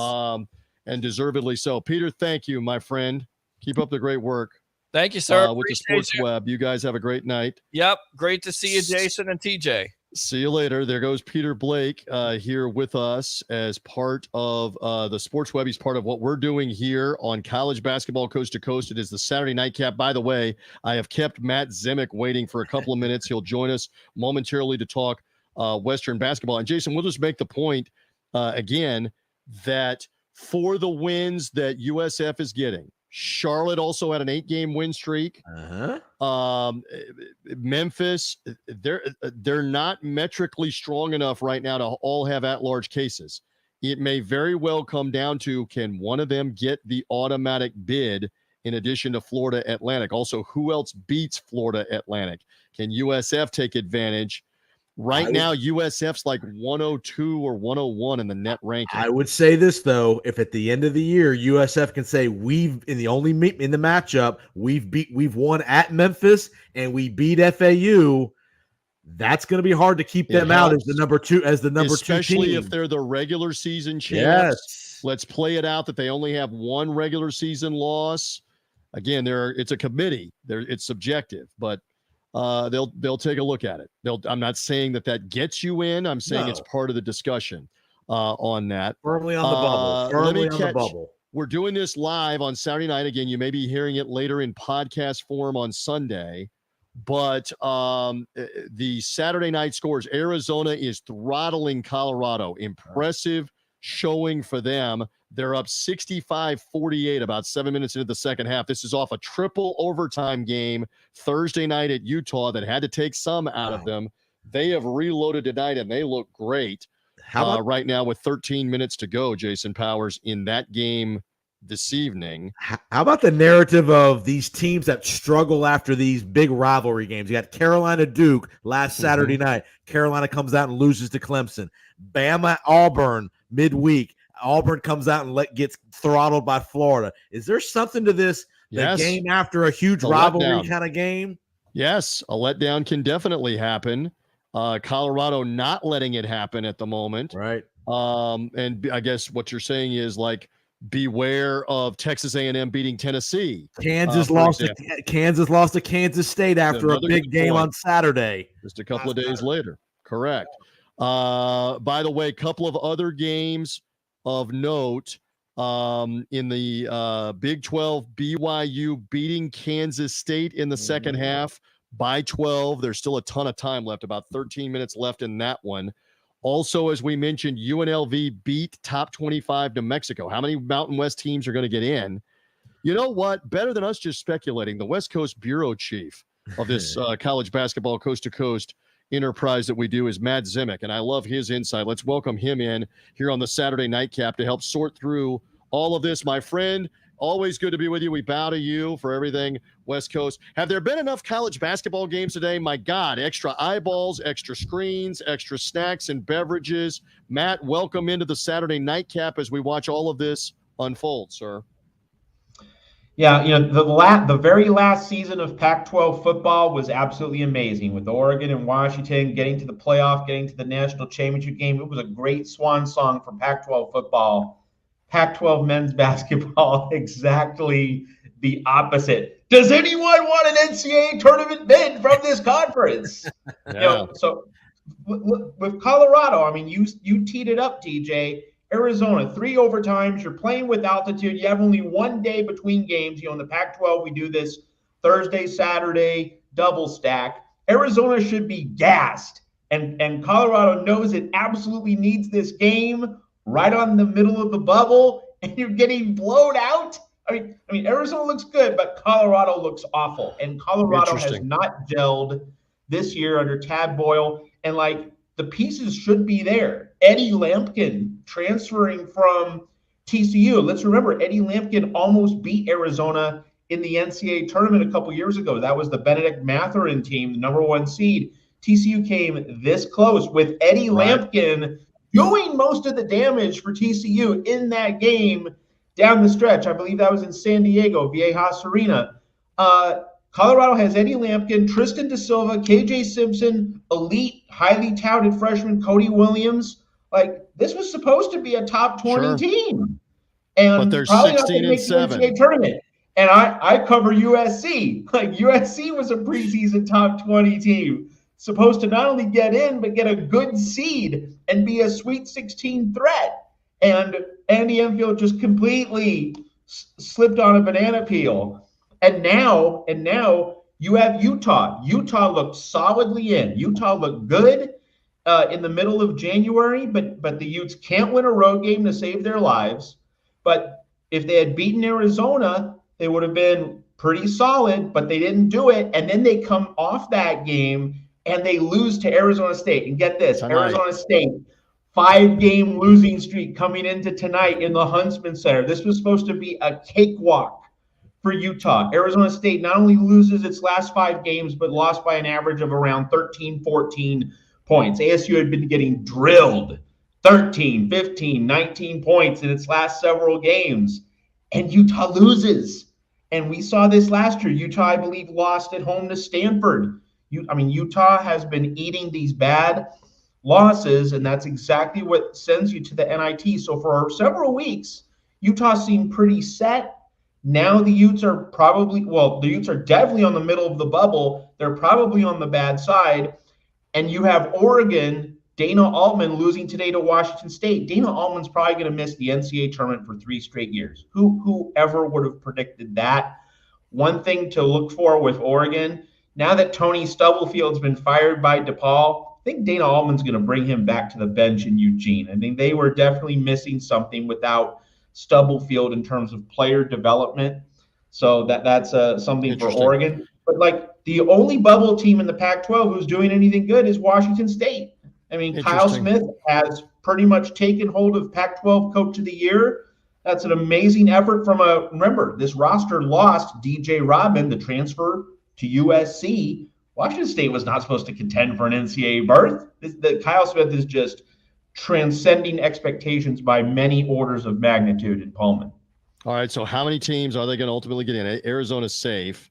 And deservedly so. Peter, thank you, my friend. Keep up the great work. Thank you, sir. With the sports web. You guys have a great night. Yep. Great to see you, Jason and TJ. See you later. There goes Peter Blake here with us as part of the Sports Web. He's part of what we're doing here on college basketball coast to coast. It is the Saturday nightcap. By the way, I have kept Matt Zemek waiting for a couple of minutes. He'll join us momentarily to talk Western basketball. And Jason, we'll just make the point again that for the wins that USF is getting, Charlotte also had an 8-game win streak. Memphis, they're not metrically strong enough right now to all have at-large cases. It may very well come down to, can one of them get the automatic bid in addition to Florida Atlantic? Also, who else beats Florida Atlantic? Can USF take advantage? Right now, USF's like 102 or 101 in the net ranking. I would say this, though, if at the end of the year, USF can say in the matchup, we've won at Memphis and we beat FAU, that's going to be hard to keep them out as the number two team. Especially if they're the regular season champs. Yes. Let's play it out that they only have 1 regular season loss. Again, it's a committee. It's subjective, but they'll take a look at it. I'm not saying that gets you in. I'm saying it's part of the discussion on that. Firmly on the bubble. Firmly on the bubble. We're doing this live on Saturday night. Again, you may be hearing it later in podcast form on Sunday. But the Saturday night scores, Arizona is throttling Colorado. Impressive showing for them. They're up 65-48 about 7 minutes into the second half. This is off a triple overtime game Thursday night at Utah that had to take some out of them. They have reloaded tonight, and they look great. How about right now with 13 minutes to go, Jason Powers, in that game this evening. How about the narrative of these teams that struggle after these big rivalry games? You got Carolina Duke last Saturday night. Carolina comes out and loses to Clemson. Bama Auburn midweek. Auburn comes out and gets throttled by Florida. Is there something to this? The game after a huge rivalry kind of game? Yes, a letdown can definitely happen. Colorado not letting it happen at the moment. Right. And I guess what you're saying is like, beware of Texas A&M beating Tennessee. Kansas lost to Kansas State after a big game on Saturday. Just a couple of days later. Correct. By the way, a couple of other games of note in the Big 12, BYU beating Kansas State in the second half by 12. There's still a ton of time left, about 13 minutes left in that one. Also, as we mentioned, UNLV beat top 25 New Mexico. How many Mountain West teams are going to get in? You know what? Better than us just speculating, the West Coast bureau chief of this college basketball coast-to-coast enterprise that we do is Matt Zimick, and I love his insight. Let's welcome him in here on the Saturday Nightcap to help sort through all of this. My friend, always good to be with you. We bow to you for everything West Coast. Have there been enough college basketball games today? My God, extra eyeballs, extra screens, extra snacks and beverages. Matt, welcome into the Saturday Nightcap as we watch all of this unfold, sir. Yeah, the very last season of Pac-12 football was absolutely amazing with Oregon and Washington getting to the playoff, getting to the national championship game. It was a great swan song for Pac-12 football. Pac-12 men's basketball, exactly the opposite. Does anyone want an NCAA tournament bid from this conference? Yeah. So with Colorado, I mean, you teed it up, TJ. Arizona, 3 overtimes. You're playing with altitude. You have only 1 day between games. In the Pac-12, we do this Thursday, Saturday, double stack. Arizona should be gassed, and Colorado knows it absolutely needs this game right on the middle of the bubble, and you're getting blown out. I mean, Arizona looks good, but Colorado looks awful, and Colorado has not gelled this year under Tad Boyle, and the pieces should be there. Eddie Lampkin transferring from TCU. Let's remember, Eddie Lampkin almost beat Arizona in the NCAA tournament a couple years ago. That was the Benedict Mathurin team, the number 1 seed. TCU came this close with Eddie Lampkin doing most of the damage for TCU in that game down the stretch. I believe that was in San Diego, Viejas Arena. Colorado has Eddie Lampkin, Tristan Da Silva, KJ Simpson, elite, highly touted freshman Cody Williams. This was supposed to be a top 20 team. And but they're probably 16 and 7. The NCAA tournament. And I cover USC. USC was a preseason top 20 team. Supposed to not only get in, but get a good seed and be a Sweet 16 threat. And Andy Enfield just completely slipped on a banana peel. And now you have Utah. Utah looked solidly in. Utah looked good in the middle of January, but the Utes can't win a road game to save their lives. But if they had beaten Arizona, they would have been pretty solid, but they didn't do it. And then they come off that game and they lose to Arizona State. And get this, Arizona State, 5-game losing streak coming into tonight in the Huntsman Center. This was supposed to be a cakewalk for Utah. Arizona State not only loses its last 5 games, but lost by an average of around 13, 14 points. ASU had been getting drilled 13, 15, 19 points in its last several games. And Utah loses. And we saw this last year. Utah, I believe, lost at home to Stanford. Utah has been eating these bad losses, and that's exactly what sends you to the NIT. So for several weeks, Utah seemed pretty set. Now the Utes are definitely on the middle of the bubble. They're probably on the bad side. And you have Oregon, Dana Altman losing today to Washington State. Dana Altman's probably going to miss the NCAA tournament for 3 straight years. Whoever would have predicted that? One thing to look for with Oregon, now that Tony Stubblefield's been fired by DePaul, I think Dana Altman's going to bring him back to the bench in Eugene. I think they were definitely missing something without Stubblefield in terms of player development. So that's something for Oregon. But the only bubble team in the Pac-12 who's doing anything good is Washington State. Kyle Smith has pretty much taken hold of Pac-12 Coach of the Year. That's an amazing effort from remember, this roster lost DJ Rodman, the transfer to USC. Washington State was not supposed to contend for an NCAA berth. Kyle Smith is just transcending expectations by many orders of magnitude in Pullman. All right, so how many teams are they going to ultimately get in? Arizona's safe.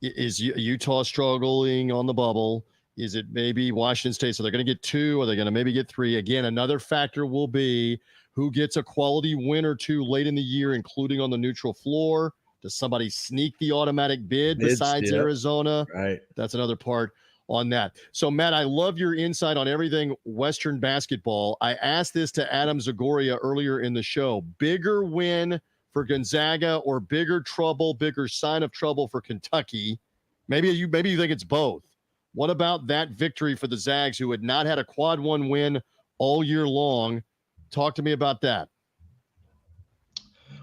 Is Utah struggling on the bubble? Is it maybe Washington State? So they're going to get 2. Are they going to maybe get 3? Again, another factor will be who gets a quality win or 2 late in the year, including on the neutral floor. Does somebody sneak the automatic bid besides Arizona? Right. That's another part on that. So, Matt, I love your insight on everything Western basketball. I asked this to Adam Zagoria earlier in the show. Bigger win for Gonzaga or bigger trouble, bigger sign of trouble for Kentucky? Maybe you think it's both. What about that victory for the Zags, who had not had a quad 1 win all year long? Talk to me about that.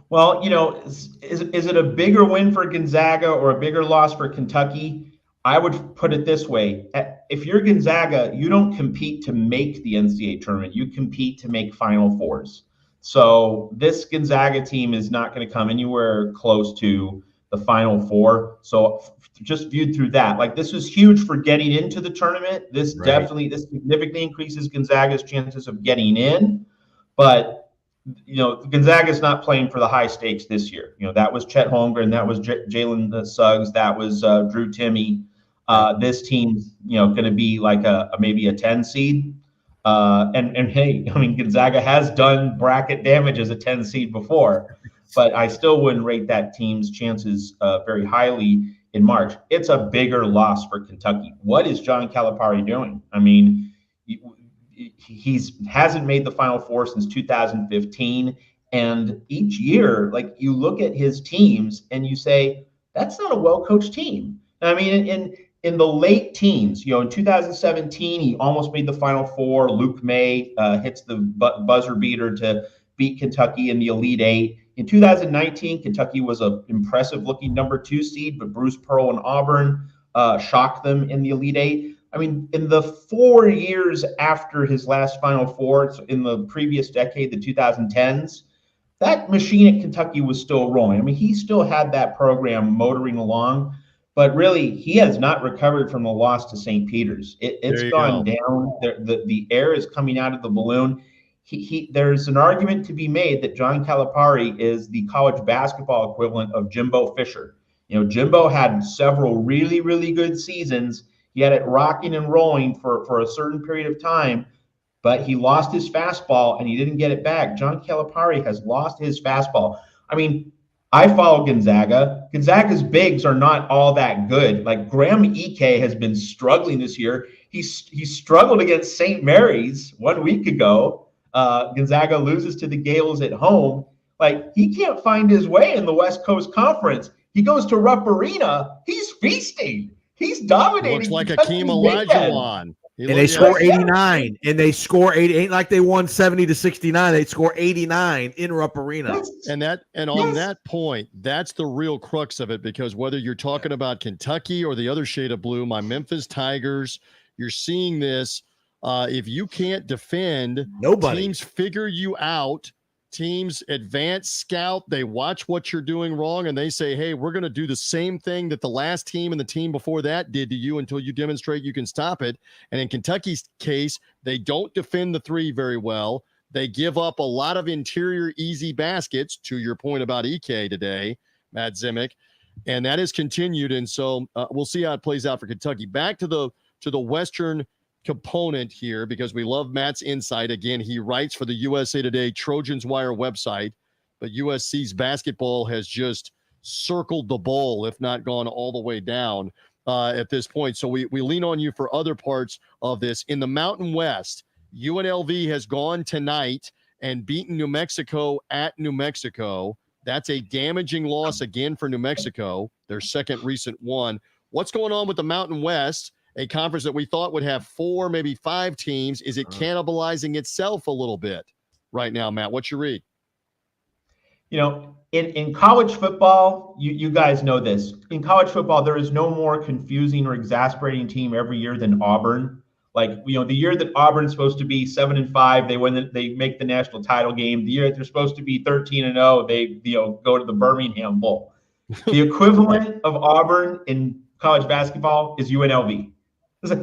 Well, is it a bigger win for Gonzaga or a bigger loss for Kentucky? I would put it this way. If you're Gonzaga, you don't compete to make the NCAA tournament. You compete to make Final Fours. So this Gonzaga team is not going to come anywhere close to the Final Four. So just viewed through that, like, this was huge for getting into the tournament. This significantly increases Gonzaga's chances of getting in. But, Gonzaga's not playing for the high stakes this year. That was Chet Holmgren, that was Jalen Suggs, that was Drew Timme. This team's, going to be like maybe a 10 seed. And hey, Gonzaga has done bracket damage as a 10 seed before, but I still wouldn't rate that team's chances very highly in March. It's a bigger loss for Kentucky. What is John Calipari doing? He hasn't made the Final Four since 2015. And each year, like, you look at his teams and you say, that's not a well-coached team. In the late teens, in 2017, he almost made the Final Four. Luke May hits the buzzer beater to beat Kentucky in the Elite Eight. In 2019, Kentucky was an impressive-looking number 2 seed, but Bruce Pearl and Auburn shocked them in the Elite Eight. In the 4 years after his last Final Four, in the previous decade, the 2010s, that machine at Kentucky was still rolling. He still had that program motoring along. But really, he has not recovered from the loss to St. Peter's. It's gone down. The air is coming out of the balloon. There's an argument to be made that John Calipari is the college basketball equivalent of Jimbo Fisher. Jimbo had several really, really good seasons. He had it rocking and rolling for a certain period of time, but he lost his fastball and he didn't get it back. John Calipari has lost his fastball. I follow Gonzaga. Gonzaga's bigs are not all that good. Like, Graham Ike has been struggling this year. He struggled against St. Mary's 1 week ago. Gonzaga loses to the Gales at home. Like, he can't find his way in the West Coast Conference. He goes to Rupp Arena. He's feasting. He's dominating. Looks like Akeem Olajuwon. And they score 89. And they score 80. Ain't like they won 70-69. They score 89 in Rupp Arena. On that point, that's the real crux of it, because whether you're talking about Kentucky or the other shade of blue, my Memphis Tigers, you're seeing this. If you can't defend, teams figure you out. Teams advance scout. They watch what you're doing wrong, and they say, hey, we're going to do the same thing that the last team and the team before that did to you until you demonstrate you can stop it. And in Kentucky's case, they don't defend the 3 very well. They give up a lot of interior easy baskets, to your point about Ike today, Matt Zimick, and that has continued. And so we'll see how it plays out for Kentucky. Back to the Western component here, because we love Matt's insight. Again, he writes for the USA Today Trojans Wire website, but USC's basketball has just circled the bowl, if not gone all the way down at this point. So we lean on you for other parts of this. In the Mountain West, UNLV has gone tonight and beaten New Mexico at New Mexico. That's a damaging loss again for New Mexico, their second recent one. What's going on with the Mountain West? A conference that we thought would have 4, maybe 5 teams. Is it cannibalizing itself a little bit right now, Matt? What's your read? In college football, you guys know this. In college football, there is no more confusing or exasperating team every year than Auburn. Like, the year that Auburn's supposed to be 7-5, they make the national title game. The year that they're supposed to be 13-0, they go to the Birmingham Bowl. The equivalent of Auburn in college basketball is UNLV.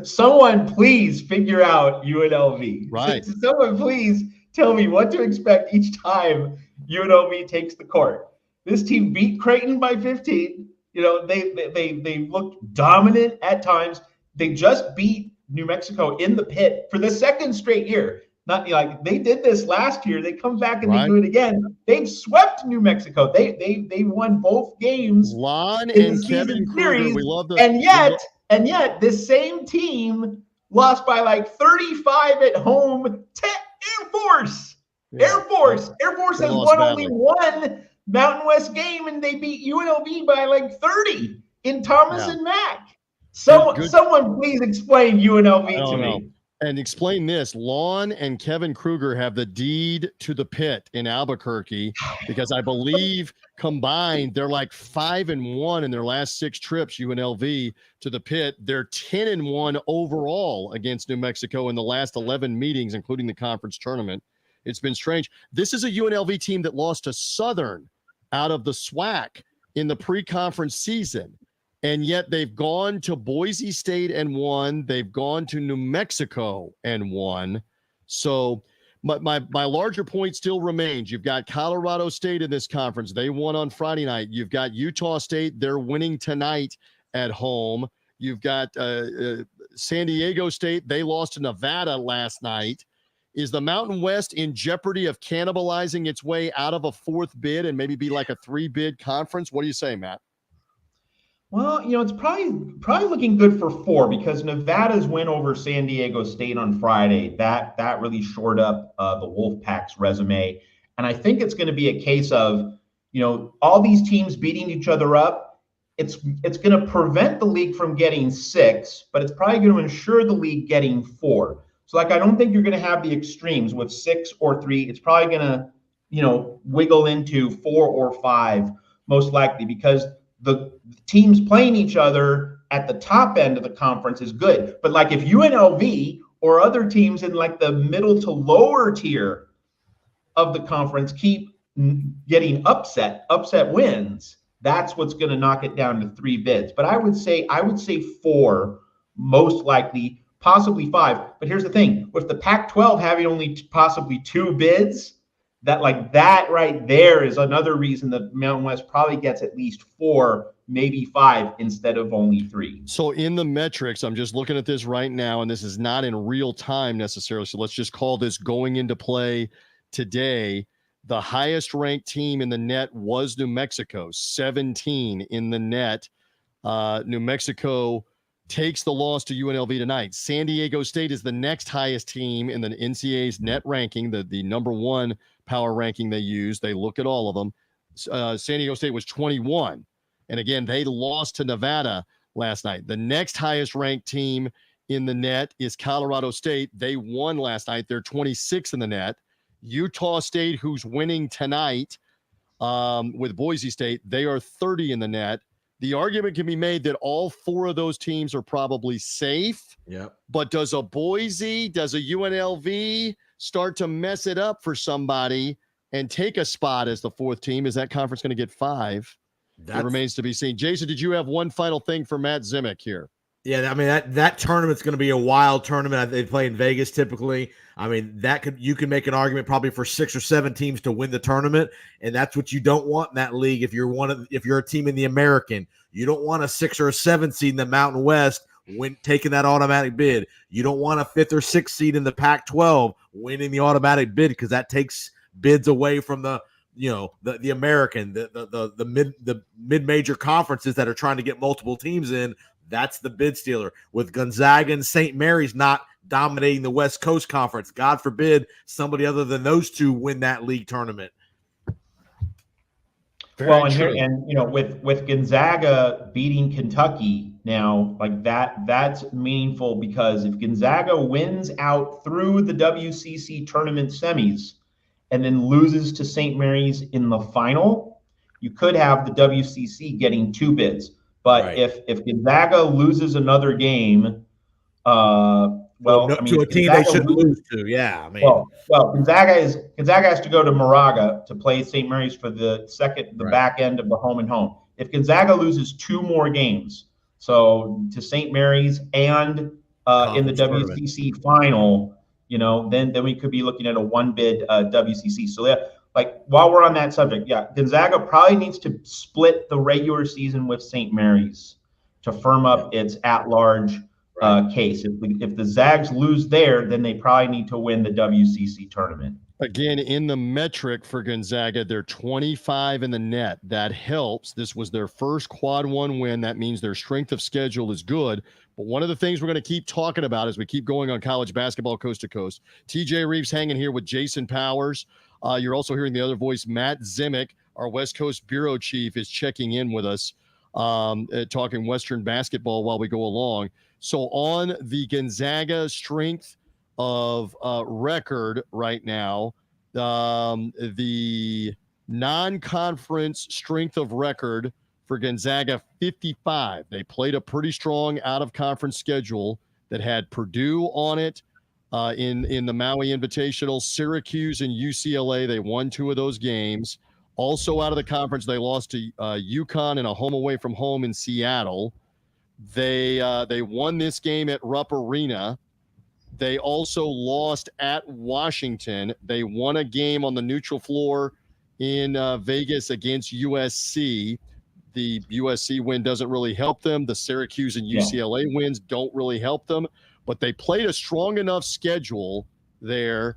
Someone please figure out UNLV. Right. Someone please tell me what to expect each time UNLV takes the court. This team beat Creighton by 15. They looked dominant at times. They just beat New Mexico in the pit for the second straight year. Not like they did this last year. They come back and they do it again. They've swept New Mexico. They won both games. Lon in and the Kevin season Kruger. series, We love the and yet this same team lost by like 35 at home to Air Force. Yeah. Air Force They has lost won only badly. one Mountain West game, and they beat UNLV by like 30 in Thomas Yeah. and Mack. Someone please explain UNLV I to don't know. me. And explain this. Lon and Kevin Kruger have the deed to the pit in Albuquerque because I believe combined they're like 5-1 in their last 6 trips, UNLV, to the pit. They're 10-1 overall against New Mexico in the last 11 meetings, including the conference tournament. It's been strange. This is a UNLV team that lost to Southern out of the SWAC in the pre-conference season. And yet they've gone to Boise State and won. They've gone to New Mexico and won. So my larger point still remains. You've got Colorado State in this conference. They won on Friday night. You've got Utah State. They're winning tonight at home. You've got San Diego State. They lost to Nevada last night. Is the Mountain West in jeopardy of cannibalizing its way out of a 4th bid and maybe be like a 3-bid conference? What do you say, Matt? Well, it's probably looking good for 4 because Nevada's win over San Diego State on Friday, that really shored up the Wolfpack's resume. And I think it's going to be a case of, all these teams beating each other up. It's going to prevent the league from getting 6, but it's probably going to ensure the league getting 4. So I don't think you're going to have the extremes with 6 or 3. It's probably going to, wiggle into 4 or 5 most likely because the teams playing each other at the top end of the conference is good. But like if UNLV or other teams in like the middle to lower tier of the conference keep getting upset wins, that's what's going to knock it down to 3 bids. But I would say 4 most likely, possibly 5. But here's the thing, with the Pac-12 having only possibly 2 bids, that right there is another reason that Mountain West probably gets at least 4, maybe 5 instead of only 3. So in the metrics, I'm just looking at this right now, and this is not in real time necessarily. So let's just call this going into play today. The highest ranked team in the net was New Mexico, 17 in the net. New Mexico takes the loss to UNLV tonight. San Diego State is the next highest team in the NCAA's net ranking, the number 1 power ranking they use. They look at all of them. San Diego State was 21. And again, they lost to Nevada last night. The next highest ranked team in the net is Colorado State. They won last night. They're 26 in the net. Utah State, who's winning tonight with Boise State, they are 30 in the net. The argument can be made that all 4 of those teams are probably safe. Yep. But does a Boise, does a UNLV start to mess it up for somebody and take a spot as the 4th team? Is that conference going to get 5? It remains to be seen. Jason, did you have one final thing for Matt Zimick here? Yeah, I mean that tournament's going to be a wild tournament. They play in Vegas typically. I mean you can make an argument probably for 6 or 7 teams to win the tournament, and that's what you don't want in that league. If you're a team in the American, you don't want a 6 or a 7 seed in the Mountain West taking that automatic bid. You don't want a 5th or 6th seed in the Pac-12 winning the automatic bid because that takes bids away from the American, the mid-major conferences that are trying to get multiple teams in. That's the bid stealer. With Gonzaga and St. Mary's not dominating the West Coast Conference, God forbid somebody other than those 2 win that league tournament. With Gonzaga beating Kentucky now, that's meaningful because if Gonzaga wins out through the WCC tournament semis and then loses to St. Mary's in the final, you could have the WCC getting 2 bids. But if Gonzaga loses another game Well, I mean, to a team they shouldn't lose to. Yeah, I mean, well, Gonzaga has to go to Moraga to play St. Mary's for the Right. back end of the home and home. If Gonzaga loses 2 more games, so to St. Mary's and in the Conference tournament. WCC final, then we could be looking at a 1 bid WCC. So while we're on that subject, Gonzaga probably needs to split the regular season with St. Mary's to firm up its at-large case. If the Zags lose there, then they probably need to win the WCC tournament. Again, in the metric for Gonzaga, they're 25 in the net. That helps. This was their first quad 1 win. That means their strength of schedule is good. But one of the things we're going to keep talking about as we keep going on college basketball coast to coast, TJ Reeves hanging here with Jason Powers. You're also hearing the other voice, Matt Zimick, our West Coast bureau chief, is checking in with us, talking Western basketball while we go along. So on the Gonzaga strength of record right now, the non-conference strength of record for Gonzaga, 55. They played a pretty strong out-of-conference schedule that had Purdue on it in the Maui Invitational, Syracuse and UCLA. They won 2 of those games. Also out of the conference, they lost to UConn in a home away from home in Seattle. They won this game at Rupp Arena. They also lost at Washington. They won a game on the neutral floor in Vegas against USC. The USC win doesn't really help them. The Syracuse and UCLA wins don't really help them. But they played a strong enough schedule there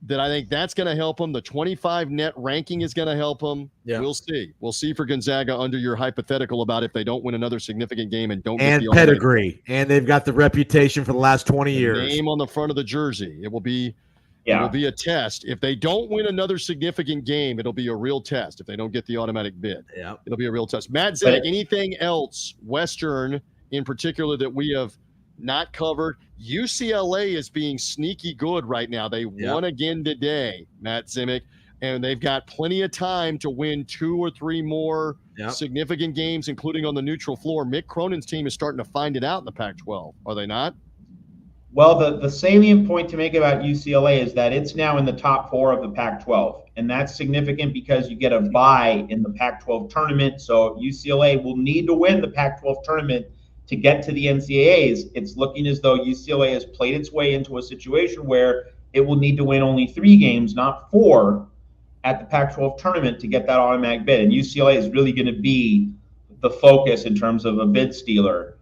that I think that's going to help them. The 25 net ranking is going to help them. Yeah. We'll see. We'll see for Gonzaga under your hypothetical about if they don't win another significant game and don't get the pedigree. And they've got the reputation for the last 20 years. Name on the front of the jersey. It will be a test. If they don't win another significant game, it'll be a real test. If they don't get the automatic bid, it'll be a real test. Matt Zimick, anything else Western in particular that we have not covered? UCLA is being sneaky good right now. They won again today, Matt Zimick, and they've got plenty of time to win 2 or 3 more significant games, including on the neutral floor. Mick Cronin's team is starting to find it out in the Pac-12, are they not? Well, the salient point to make about UCLA is that it's now in the top 4 of the Pac-12, and that's significant because you get a bye in the Pac-12 tournament. So UCLA will need to win the Pac-12 tournament to get to the NCAAs. It's looking as though UCLA has played its way into a situation where it will need to win only 3 games, not 4, at the Pac-12 tournament to get that automatic bid. And UCLA is really going to be the focus in terms of a bid stealer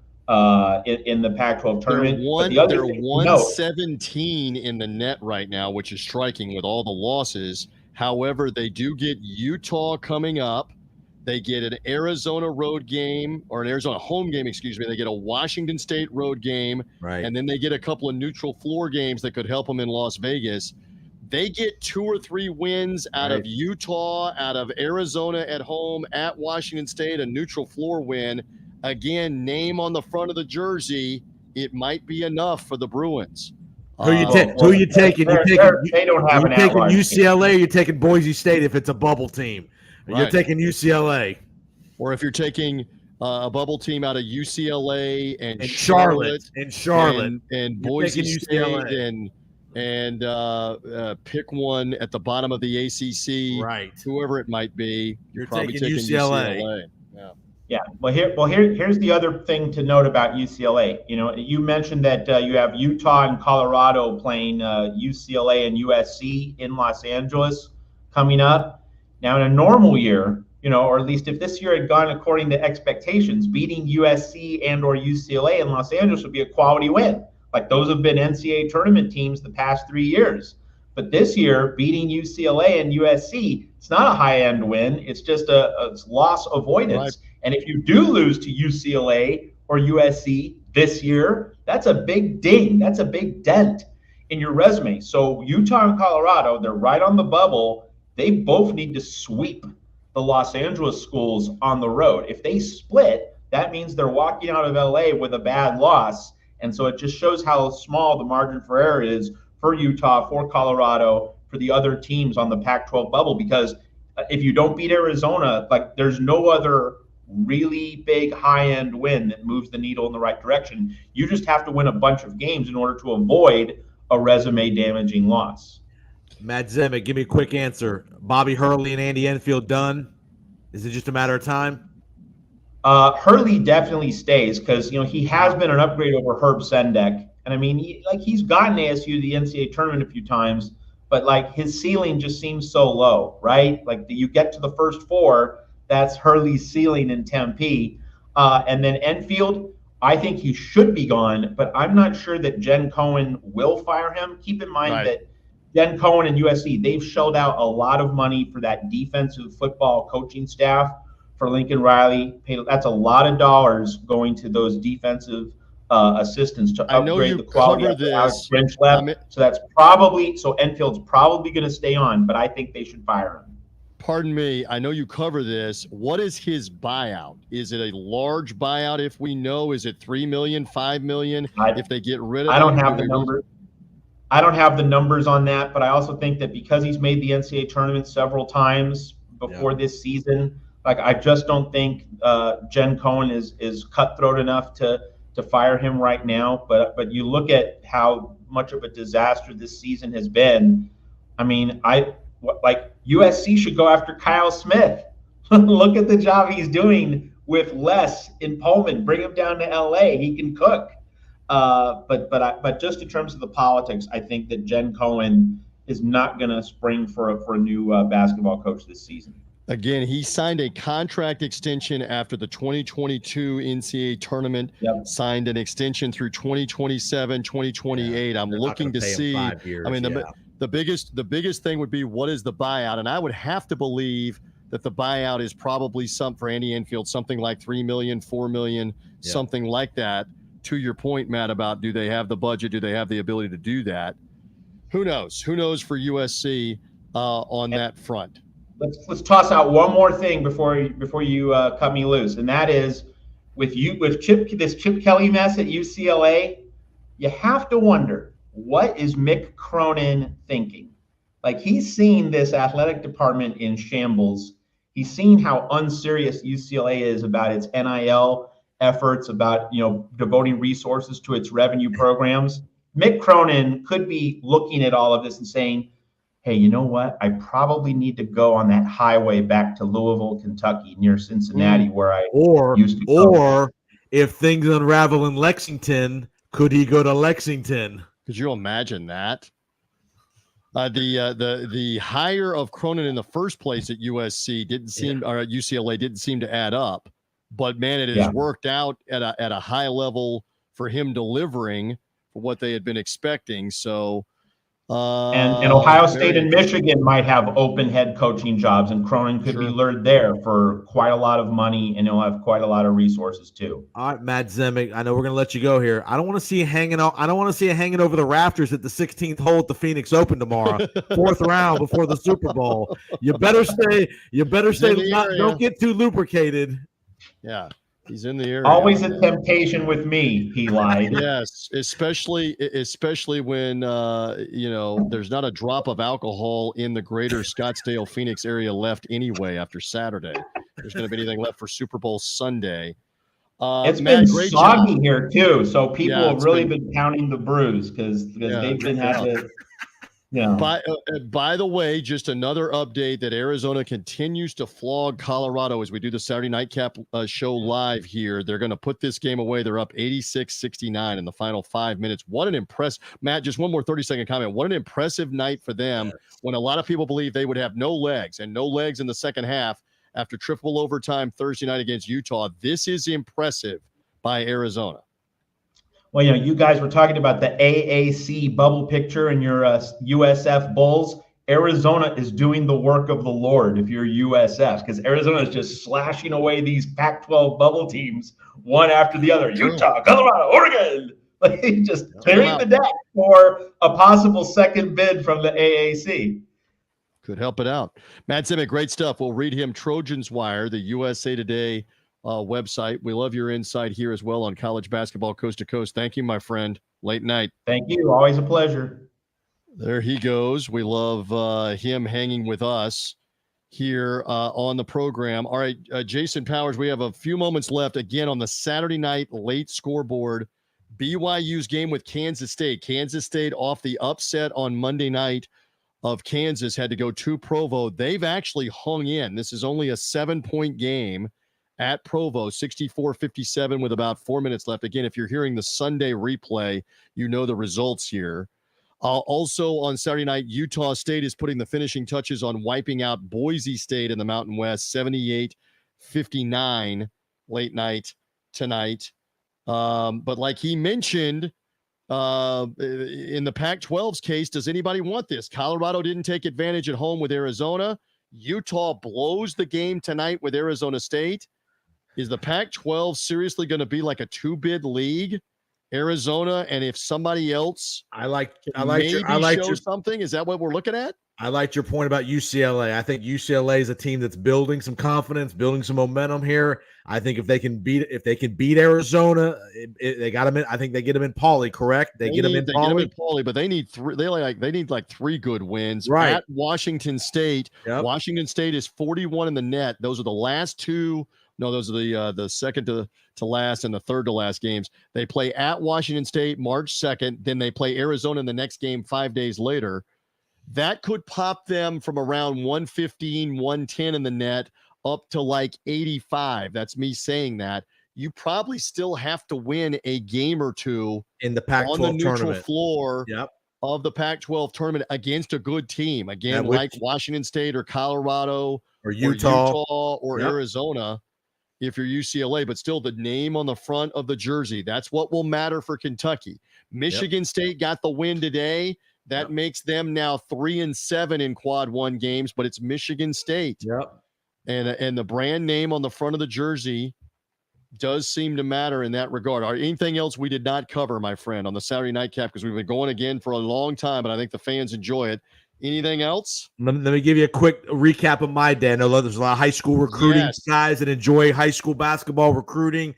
in the Pac-12 tournament. They're 117 in the net right now, which is striking with all the losses. However, they do get Utah coming up. They get an Arizona road game, or an Arizona home game, excuse me. They get a Washington State road game, and then they get a couple of neutral floor games that could help them in Las Vegas. They get 2 or 3 wins out of Utah, out of Arizona at home, at Washington State, a neutral floor win. Again, name on the front of the jersey, it might be enough for the Bruins. Who you taking? They don't have an taking UCLA, or you're taking Boise State if it's a bubble team. You're taking UCLA. Or if you're taking a bubble team out of UCLA and Charlotte and Boise State and pick one at the bottom of the ACC, whoever it might be, you're probably taking UCLA. Yeah. Here's the other thing to note about UCLA. You mentioned that you have Utah and Colorado playing UCLA and USC in Los Angeles coming up. Now, in a normal year, or at least if this year had gone according to expectations, beating USC and or UCLA in Los Angeles would be a quality win. Like those have been NCAA tournament teams the past 3 years. But this year, beating UCLA and USC, it's not a high-end win. It's just a loss avoidance. Right. And if you do lose to UCLA or USC this year, that's a big ding. That's a big dent in your resume. So Utah and Colorado, they're right on the bubble. They both need to sweep the Los Angeles schools on the road. If they split, that means they're walking out of LA with a bad loss. And so it just shows how small the margin for error is for Utah, for Colorado, for the other teams on the Pac-12 bubble. Because if you don't beat Arizona, like there's no other really big high-end win that moves the needle in the right direction. You just have to win a bunch of games in order to avoid a resume-damaging loss. Matt Zemek, give me a quick answer. Bobby Hurley and Andy Enfield done? Is it just a matter of time? Hurley definitely stays because he has been an upgrade over Herb Sendek, and I mean he's gotten ASU to the NCAA tournament a few times, but like his ceiling just seems so low, right? Like you get to the first four, that's Hurley's ceiling in Tempe, and then Enfield, I think he should be gone, but I'm not sure that Jen Cohen will fire him. Keep in mind that Jen Cohen and USC, they've shelled out a lot of money for that defensive football coaching staff. For Lincoln Riley, that's a lot of dollars going to those defensive assistants to upgrade the quality of Alex Grinch left. So Enfield's probably going to stay on, but I think they should fire him. Pardon me, I know you cover this. What is his buyout? Is it a large buyout? If we know, is it $3 million, $5 million? If they get rid of him, I don't have the numbers. I don't have the numbers on that, but I also think that because he's made the NCAA tournament several times before this season. Like, I just don't think Jen Cohen is cutthroat enough to fire him right now. But you look at how much of a disaster this season has been. I mean, USC should go after Kyle Smith. Look at the job he's doing with less in Pullman. Bring him down to LA. He can cook. But just in terms of the politics, I think that Jen Cohen is not going to spring for a new basketball coach this season. Again, he signed a contract extension after the 2022 NCAA tournament, signed an extension through 2027, 2028. I'm looking to see, the biggest thing would be, what is the buyout? And I would have to believe that the buyout is probably for Andy Enfield, something like $3 million, $4 million, something like that. To your point, Matt, about do they have the budget? Do they have the ability to do that? Who knows? Who knows for USC on that front? Let's toss out one more thing before you cut me loose, and that is with Chip Kelly mess at UCLA. You have to wonder, what is Mick Cronin thinking? Like, he's seen this athletic department in shambles. He's seen how unserious UCLA is about its NIL efforts, about devoting resources to its revenue programs. Mick Cronin could be looking at all of this and saying, hey, you know what? I probably need to go on that highway back to Louisville, Kentucky, near Cincinnati, where I used to go. Or if things unravel in Lexington, could he go to Lexington? Could you imagine that? The hire of Cronin in the first place at USC or at UCLA didn't seem to add up. But man, it has worked out at a high level for him delivering for what they had been expecting. So. And Ohio State and Michigan might have open head coaching jobs, and Cronin could be lured there for quite a lot of money, and he'll have quite a lot of resources too. All right, Matt Zemek, I know we're going to let you go here. I don't want to see you hanging over the rafters at the 16th hole at the Phoenix Open tomorrow, fourth round before the Super Bowl. You better stay. Don't get too lubricated. Yeah. He's in the area. Always a temptation with me, he lied. Yes, especially when there's not a drop of alcohol in the greater Scottsdale, Phoenix area left anyway after Saturday. There's going to be anything left for Super Bowl Sunday. It's been soggy here too, so people have really been counting the brews because they've been having. By the way, just another update that Arizona continues to flog Colorado as we do the Saturday Nightcap show live here. They're going to put this game away. They're up 86-69 in the final 5 minutes. What an Matt, just one more 30-second comment. What an impressive night for them when a lot of people believe they would have no legs in the second half after triple overtime Thursday night against Utah. This is impressive by Arizona. Well, you guys were talking about the AAC bubble picture and your USF Bulls. Arizona is doing the work of the Lord if you're USF, because Arizona is just slashing away these Pac-12 bubble teams one after the other. Utah, Colorado, Oregon. Just clearing the deck for a possible second bid from the AAC. Could help it out. Matt Zemek, great stuff. We'll read him Trojans Wire, the USA Today website. We love your insight here as well on college basketball coast to coast. Thank you, my friend. Late night. Thank you. Always a pleasure. There he goes. We love him hanging with us here on the program. All right, Jason Powers, we have a few moments left. Again, on the Saturday night late scoreboard, BYU's game with Kansas State. Kansas State off the upset on Monday night of Kansas, had to go to Provo. They've actually hung in. This is only a 7-point game at Provo, 64-57 with about 4 minutes left. Again, if you're hearing the Sunday replay, you know the results here. Also on Saturday night, Utah State is putting the finishing touches on wiping out Boise State in the Mountain West, 78-59 late night tonight. But like he mentioned, in the Pac-12's case, does anybody want this? Colorado didn't take advantage at home with Arizona. Utah blows the game tonight with Arizona State. Is the Pac-12 seriously going to be like a two-bid league? Arizona, and if somebody else I like show something, is that what we're looking at? I liked your point about UCLA. I think UCLA is a team that's building some confidence, building some momentum here. I think if they can beat Arizona, they got them in. I think they get them in Pauley, correct? They get them in Pauley, but they need three. They need like 3 good wins. Right. At Washington State. Yep. Washington State is 41 in the net. Those are the last two. No, those are the second to last and the third to last games. They play at Washington State March 2nd. Then they play Arizona in the next game 5 days later. That could pop them from around 115, 110 in the net up to like 85. That's me saying that. You probably still have to win a game or two in the Pac-12 on the neutral tournament floor of the Pac-12 tournament against a good team. Again, like Washington State or Colorado or Utah or Arizona. If you're UCLA, but still the name on the front of the jersey, that's what will matter for Kentucky. Michigan State got the win today. That makes them now 3-7 in quad one games, but it's Michigan State. Yep. And the brand name on the front of the jersey does seem to matter in that regard. Anything else we did not cover, my friend, on the Saturday nightcap, because we've been going again for a long time, but I think the fans enjoy it. Anything else? Let me give you a quick recap of my day. I know there's a lot of high school recruiting guys that enjoy high school basketball recruiting.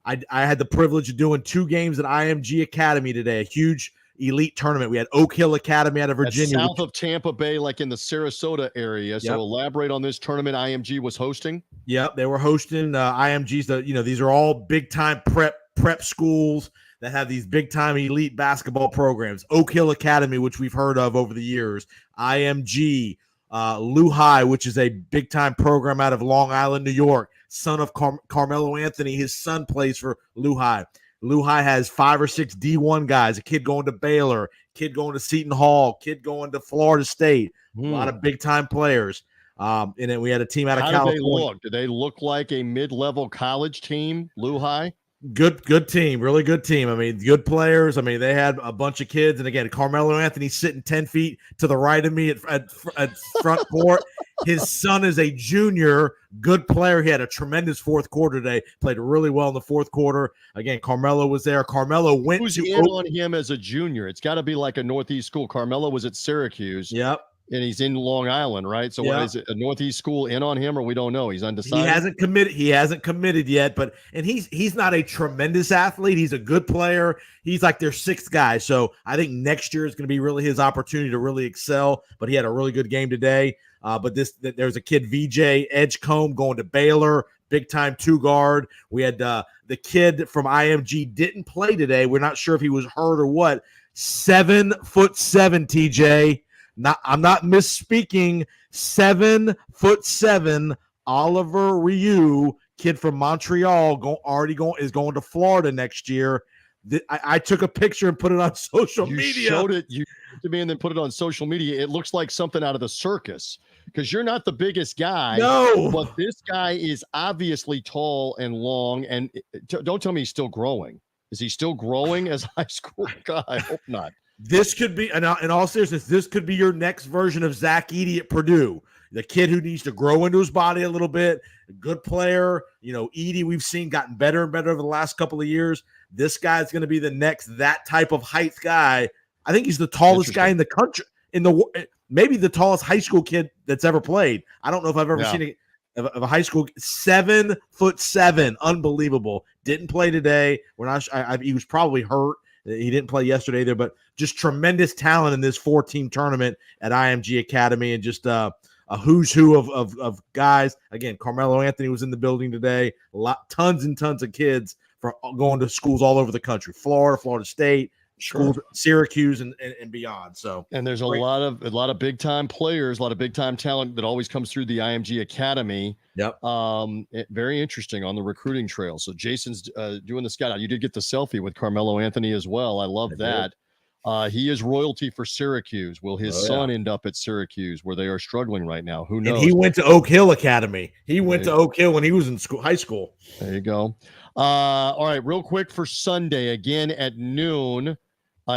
I had the privilege of doing 2 games at IMG Academy today, a huge elite tournament. We had Oak Hill Academy out of Virginia. That's south of Tampa Bay, like in the Sarasota area. So elaborate on this tournament IMG was hosting. Yep, they were hosting IMG's. These are all big-time prep schools that have these big-time elite basketball programs. Oak Hill Academy, which we've heard of over the years. IMG, Lehigh, which is a big-time program out of Long Island, New York. Son of Carmelo Anthony, his son plays for Lehigh. Lehigh has 5 or 6 D1 guys, a kid going to Baylor, kid going to Seton Hall, kid going to Florida State. A lot of big-time players. And then we had a team out of California. How do they look? Do they look like a mid-level college team, Lehigh? Good team, really good team. I mean, good players. I mean, they had a bunch of kids. And again, Carmelo Anthony sitting 10 feet to the right of me at front court. His son is a junior, good player. He had a tremendous fourth quarter today, played really well in the fourth quarter. Again, Carmelo was there. Carmelo went Who's in on him as a junior? It's got to be like a Northeast school. Carmelo was at Syracuse. Yep. And he's in Long Island, right? So what is it, a Northeast school in on him, or we don't know? He's undecided. He hasn't committed yet, but he's not a tremendous athlete. He's a good player. He's like their 6th guy. So I think next year is going to be really his opportunity to really excel. But he had a really good game today. But there's a kid, VJ Edgecombe, going to Baylor, big time 2 guard. We had the kid from IMG didn't play today. We're not sure if he was hurt or what. 7'7", TJ. I'm not misspeaking. 7'7", Oliver Ryu, kid from Montreal, is going to Florida next year. I took a picture and put it on social media. You showed it to me and then put it on social media. It looks like something out of the circus because you're not the biggest guy. No, but this guy is obviously tall and long. And don't tell me he's still growing. Is he still growing as a high school guy? I hope not. This could be, in all seriousness, this could be your next version of Zach Edey at Purdue. The kid who needs to grow into his body a little bit, a good player. Edey, we've seen gotten better and better over the last couple of years. This guy's going to be the next that type of height guy. I think he's the tallest guy in the country, maybe the tallest high school kid that's ever played. I don't know if I've ever seen a high school 7'7", unbelievable. Didn't play today. He was probably hurt. He didn't play yesterday either, but just tremendous talent in this 4-team tournament at IMG Academy, and just a who's who of guys. Again, Carmelo Anthony was in the building today. Tons and tons of kids from going to schools all over the country, Florida State, schools, Syracuse, and beyond. So, and there's a lot of big time players, a lot of big time talent that always comes through the IMG Academy. Yep. Very interesting on the recruiting trail. So Jason's doing the scout out. You did get the selfie with Carmelo Anthony as well. I love that. He is royalty for Syracuse. Will his son end up at Syracuse, where they are struggling right now? Who knows? And he went to Oak Hill Academy. He went to Oak Hill when he was in high school. There you go. All right, real quick for Sunday, again at noon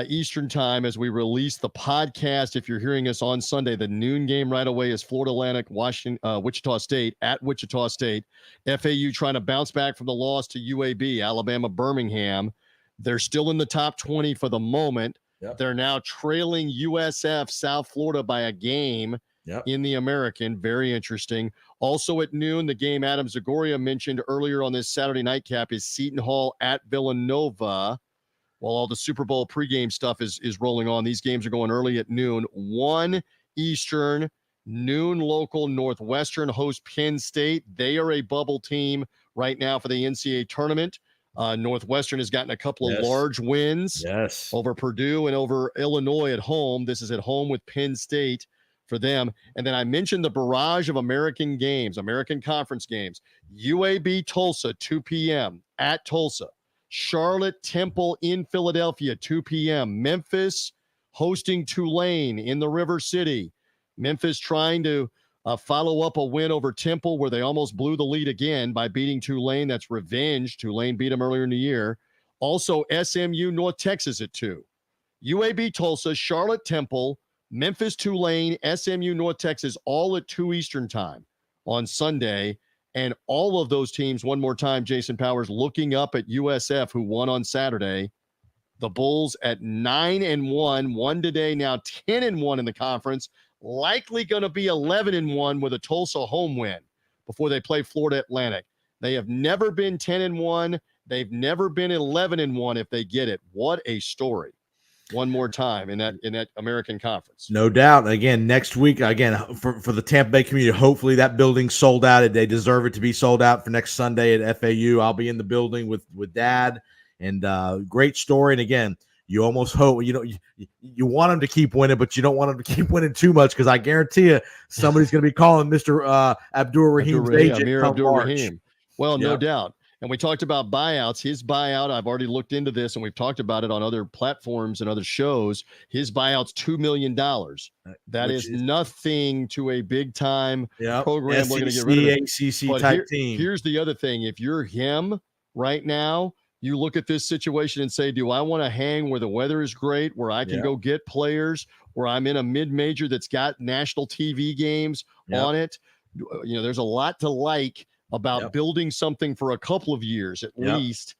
Eastern time, as we release the podcast. If you're hearing us on Sunday, the noon game right away is Florida Atlantic, Wichita State at Wichita State. FAU trying to bounce back from the loss to UAB, Alabama, Birmingham. They're still in the top 20 for the moment. Yep. They're now trailing USF South Florida by a game in the American. Very interesting. Also at noon, the game Adam Zagoria mentioned earlier on this Saturday nightcap is Seton Hall at Villanova. While all the Super Bowl pregame stuff is rolling on, these games are going early at noon. 1 Eastern, noon local. Northwestern hosts Penn State. They are a bubble team right now for the NCAA tournament. Northwestern has gotten a couple of large wins over Purdue and over Illinois at home. This is at home with Penn State for them. And then I mentioned the barrage of American games, American conference games. UAB Tulsa, 2 p.m. at Tulsa. Charlotte Temple in Philadelphia, 2 p.m. Memphis hosting Tulane in the River City. Memphis trying to follow up a win over Temple, where they almost blew the lead again by beating Tulane. That's revenge. Tulane beat them earlier in the year. Also, SMU North Texas at 2. UAB Tulsa, Charlotte Temple, Memphis Tulane, SMU North Texas, all at 2 Eastern time on Sunday. And all of those teams, one more time, Jason Powers, looking up at USF, who won on Saturday. The Bulls at 9-1, won today, now 10-1 in the conference. Likely going to be 11-1 with a Tulsa home win before they play Florida Atlantic. They have never been 10-1. They've never been 11-1 if they get it. What a story. One more time in that American Conference. No doubt. Again, next week, for the Tampa Bay community, hopefully that building's sold out. They deserve it to be sold out for next Sunday at FAU. I'll be in the building with Dad, and great story. And again, you almost hope, you want them to keep winning, but you don't want them to keep winning too much, because I guarantee you somebody's going to be calling Mr. Abdul-Rahim's agent. Amir Abdul-Rahim. Well, no doubt. And we talked about buyouts. His buyout, I've already looked into this, and we've talked about it on other platforms and other shows. His buyout's $2 million. That is nothing to a big-time program SEC, looking to get rid of it. ACC type team. Here's the other thing. If you're him right now, you look at this situation and say, do I want to hang where the weather is great, where I can go get players, where I'm in a mid-major that's got national TV games on it? There's a lot to like about building something for a couple of years at least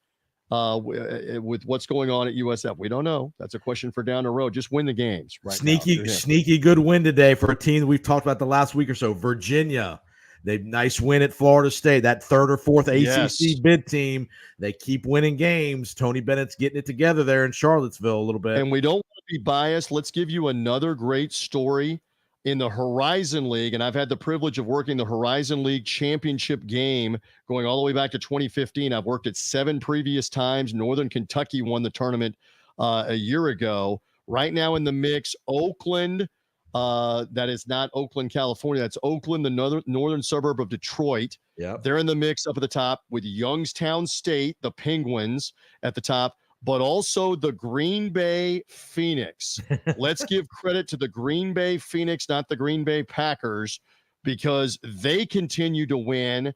with what's going on at USF. We don't know. That's a question for down the road. Just win the games. Sneaky good win today for a team that we've talked about the last week or so. Virginia. Nice win at Florida State, that 3rd or 4th ACC bid team. They keep winning games. Tony Bennett's getting it together there in Charlottesville a little bit. And we don't want to be biased. Let's give you another great story in the Horizon League, and I've had the privilege of working the Horizon League championship game going all the way back to 2015. I've worked it 7 previous times. Northern Kentucky won the tournament a year ago. Right now in the mix, Oakland, that is not Oakland, California. That's Oakland, the northern suburb of Detroit. They're in the mix up at the top with Youngstown State, the Penguins at the top, but also the Green Bay Phoenix. Let's give credit to the Green Bay Phoenix, not the Green Bay Packers, because they continue to win,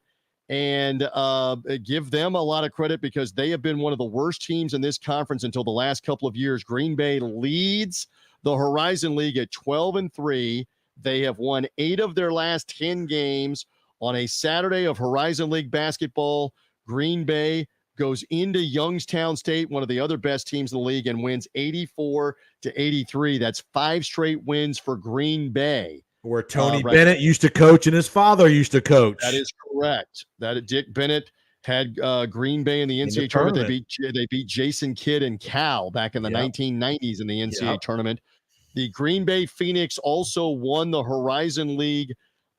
and give them a lot of credit because they have been one of the worst teams in this conference until the last couple of years. Green Bay leads the Horizon League at 12-3. They have won 8 of their last 10 games. On a Saturday of Horizon League basketball, Green Bay goes into Youngstown State, one of the other best teams in the league, and wins 84-83. That's 5 straight wins for Green Bay. Where Tony Bennett used to coach and his father used to coach. That is correct. Dick Bennett had Green Bay in the NCAA tournament. They beat Jason Kidd and Cal back in the 1990s in the NCAA tournament. The Green Bay Phoenix also won the Horizon League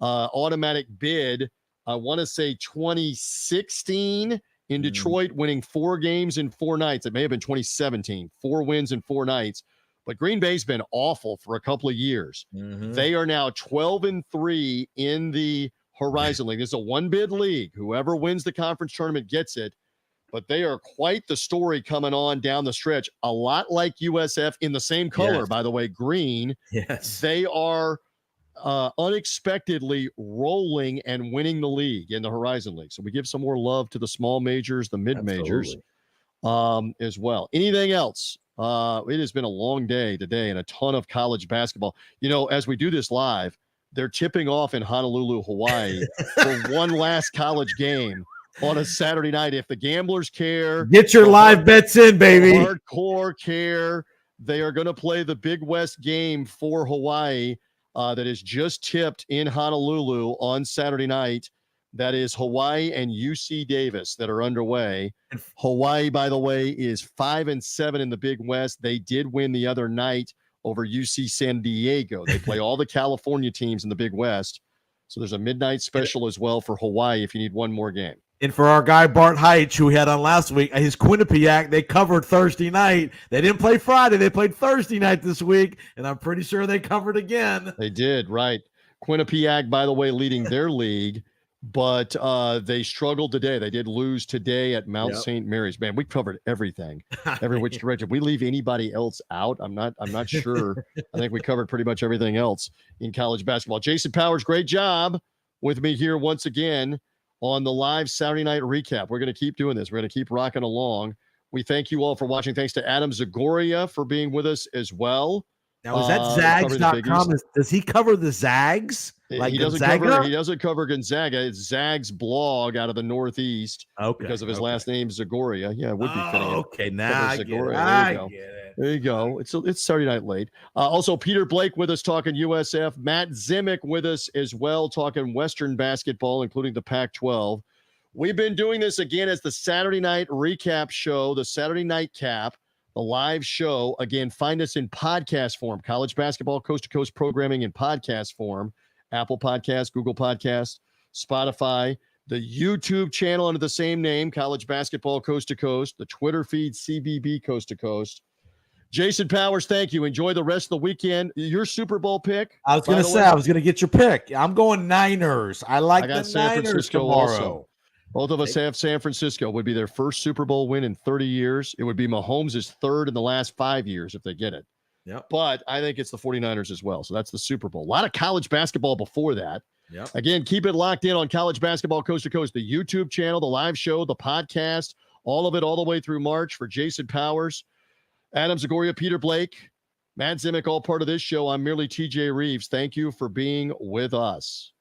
automatic bid. I want to say 2016 in Detroit, winning 4 games in 4 nights. It may have been 2017, 4 wins in 4 nights. But Green Bay's been awful for a couple of years. They are now 12-3 in the Horizon League. This is a 1-bid league. Whoever wins the conference tournament gets it. But they are quite the story coming on down the stretch. A lot like USF in the same color, by the way, green. Yes. They are unexpectedly rolling and winning the league in the Horizon League. So we give some more love to the small majors, the mid majors as well. Anything else? It has been a long day today and a ton of college basketball. You know, as we do this live, they're tipping off in Honolulu, Hawaii for one last college game on a Saturday night. If the gamblers care, get your live bets in, baby. Hardcore care. They are going to play the Big West game for Hawaii that is just tipped in Honolulu on Saturday night. That is Hawaii and UC Davis that are underway. Hawaii, by the way, is 5-7 in the Big West. They did win the other night over UC San Diego. They play all the California teams in the Big West. So there's a midnight special as well for Hawaii if you need one more game. And for our guy Bart Heitch, who we had on last week, his Quinnipiac, they covered Thursday night. They didn't play Friday. They played Thursday night this week, and I'm pretty sure they covered again. They did, right. Quinnipiac, by the way, leading their league, but they struggled today. They did lose today at Mount St. Mary's. Man, we covered everything, every which direction. We leave anybody else out? I'm not sure. I think we covered pretty much everything else in college basketball. Jason Powers, great job with me here once again on the live Saturday night recap. We're going to keep doing this. We're going to keep rocking along. We thank you all for watching. Thanks to Adam Zagoria for being with us as well. Now, is that Zags.com? Does he cover the Zags? Like he doesn't cover Gonzaga. It's Zags blog out of the Northeast because of his last name, Zagoria. Yeah, it would be fitting. Okay, now I get it. There you go. It's Saturday night late. Also, Peter Blake with us talking USF. Matt Zimick with us as well talking Western basketball, including the Pac-12. We've been doing this again as the Saturday night recap show, the Saturday night cap, the live show. Again, find us in podcast form, college basketball coast-to-coast programming in podcast form. Apple Podcasts, Google Podcasts, Spotify, the YouTube channel under the same name, College Basketball Coast to Coast, the Twitter feed, CBB Coast to Coast. Jason Powers, thank you. Enjoy the rest of the weekend. Your Super Bowl pick? I was going to say, I was going to get your pick. I'm going Niners. I got the San Niners Francisco tomorrow. Also. Both of us have San Francisco. Would be their first Super Bowl win in 30 years. It would be Mahomes' third in the last 5 years if they get it. Yep. But I think it's the 49ers as well. So that's the Super Bowl. A lot of college basketball before that. Yep. Again, keep it locked in on College Basketball Coast to Coast, the YouTube channel, the live show, the podcast, all of it all the way through March. For Jason Powers, Adam Zagoria, Peter Blake, Matt Zimick, all part of this show. I'm merely TJ Reeves. Thank you for being with us.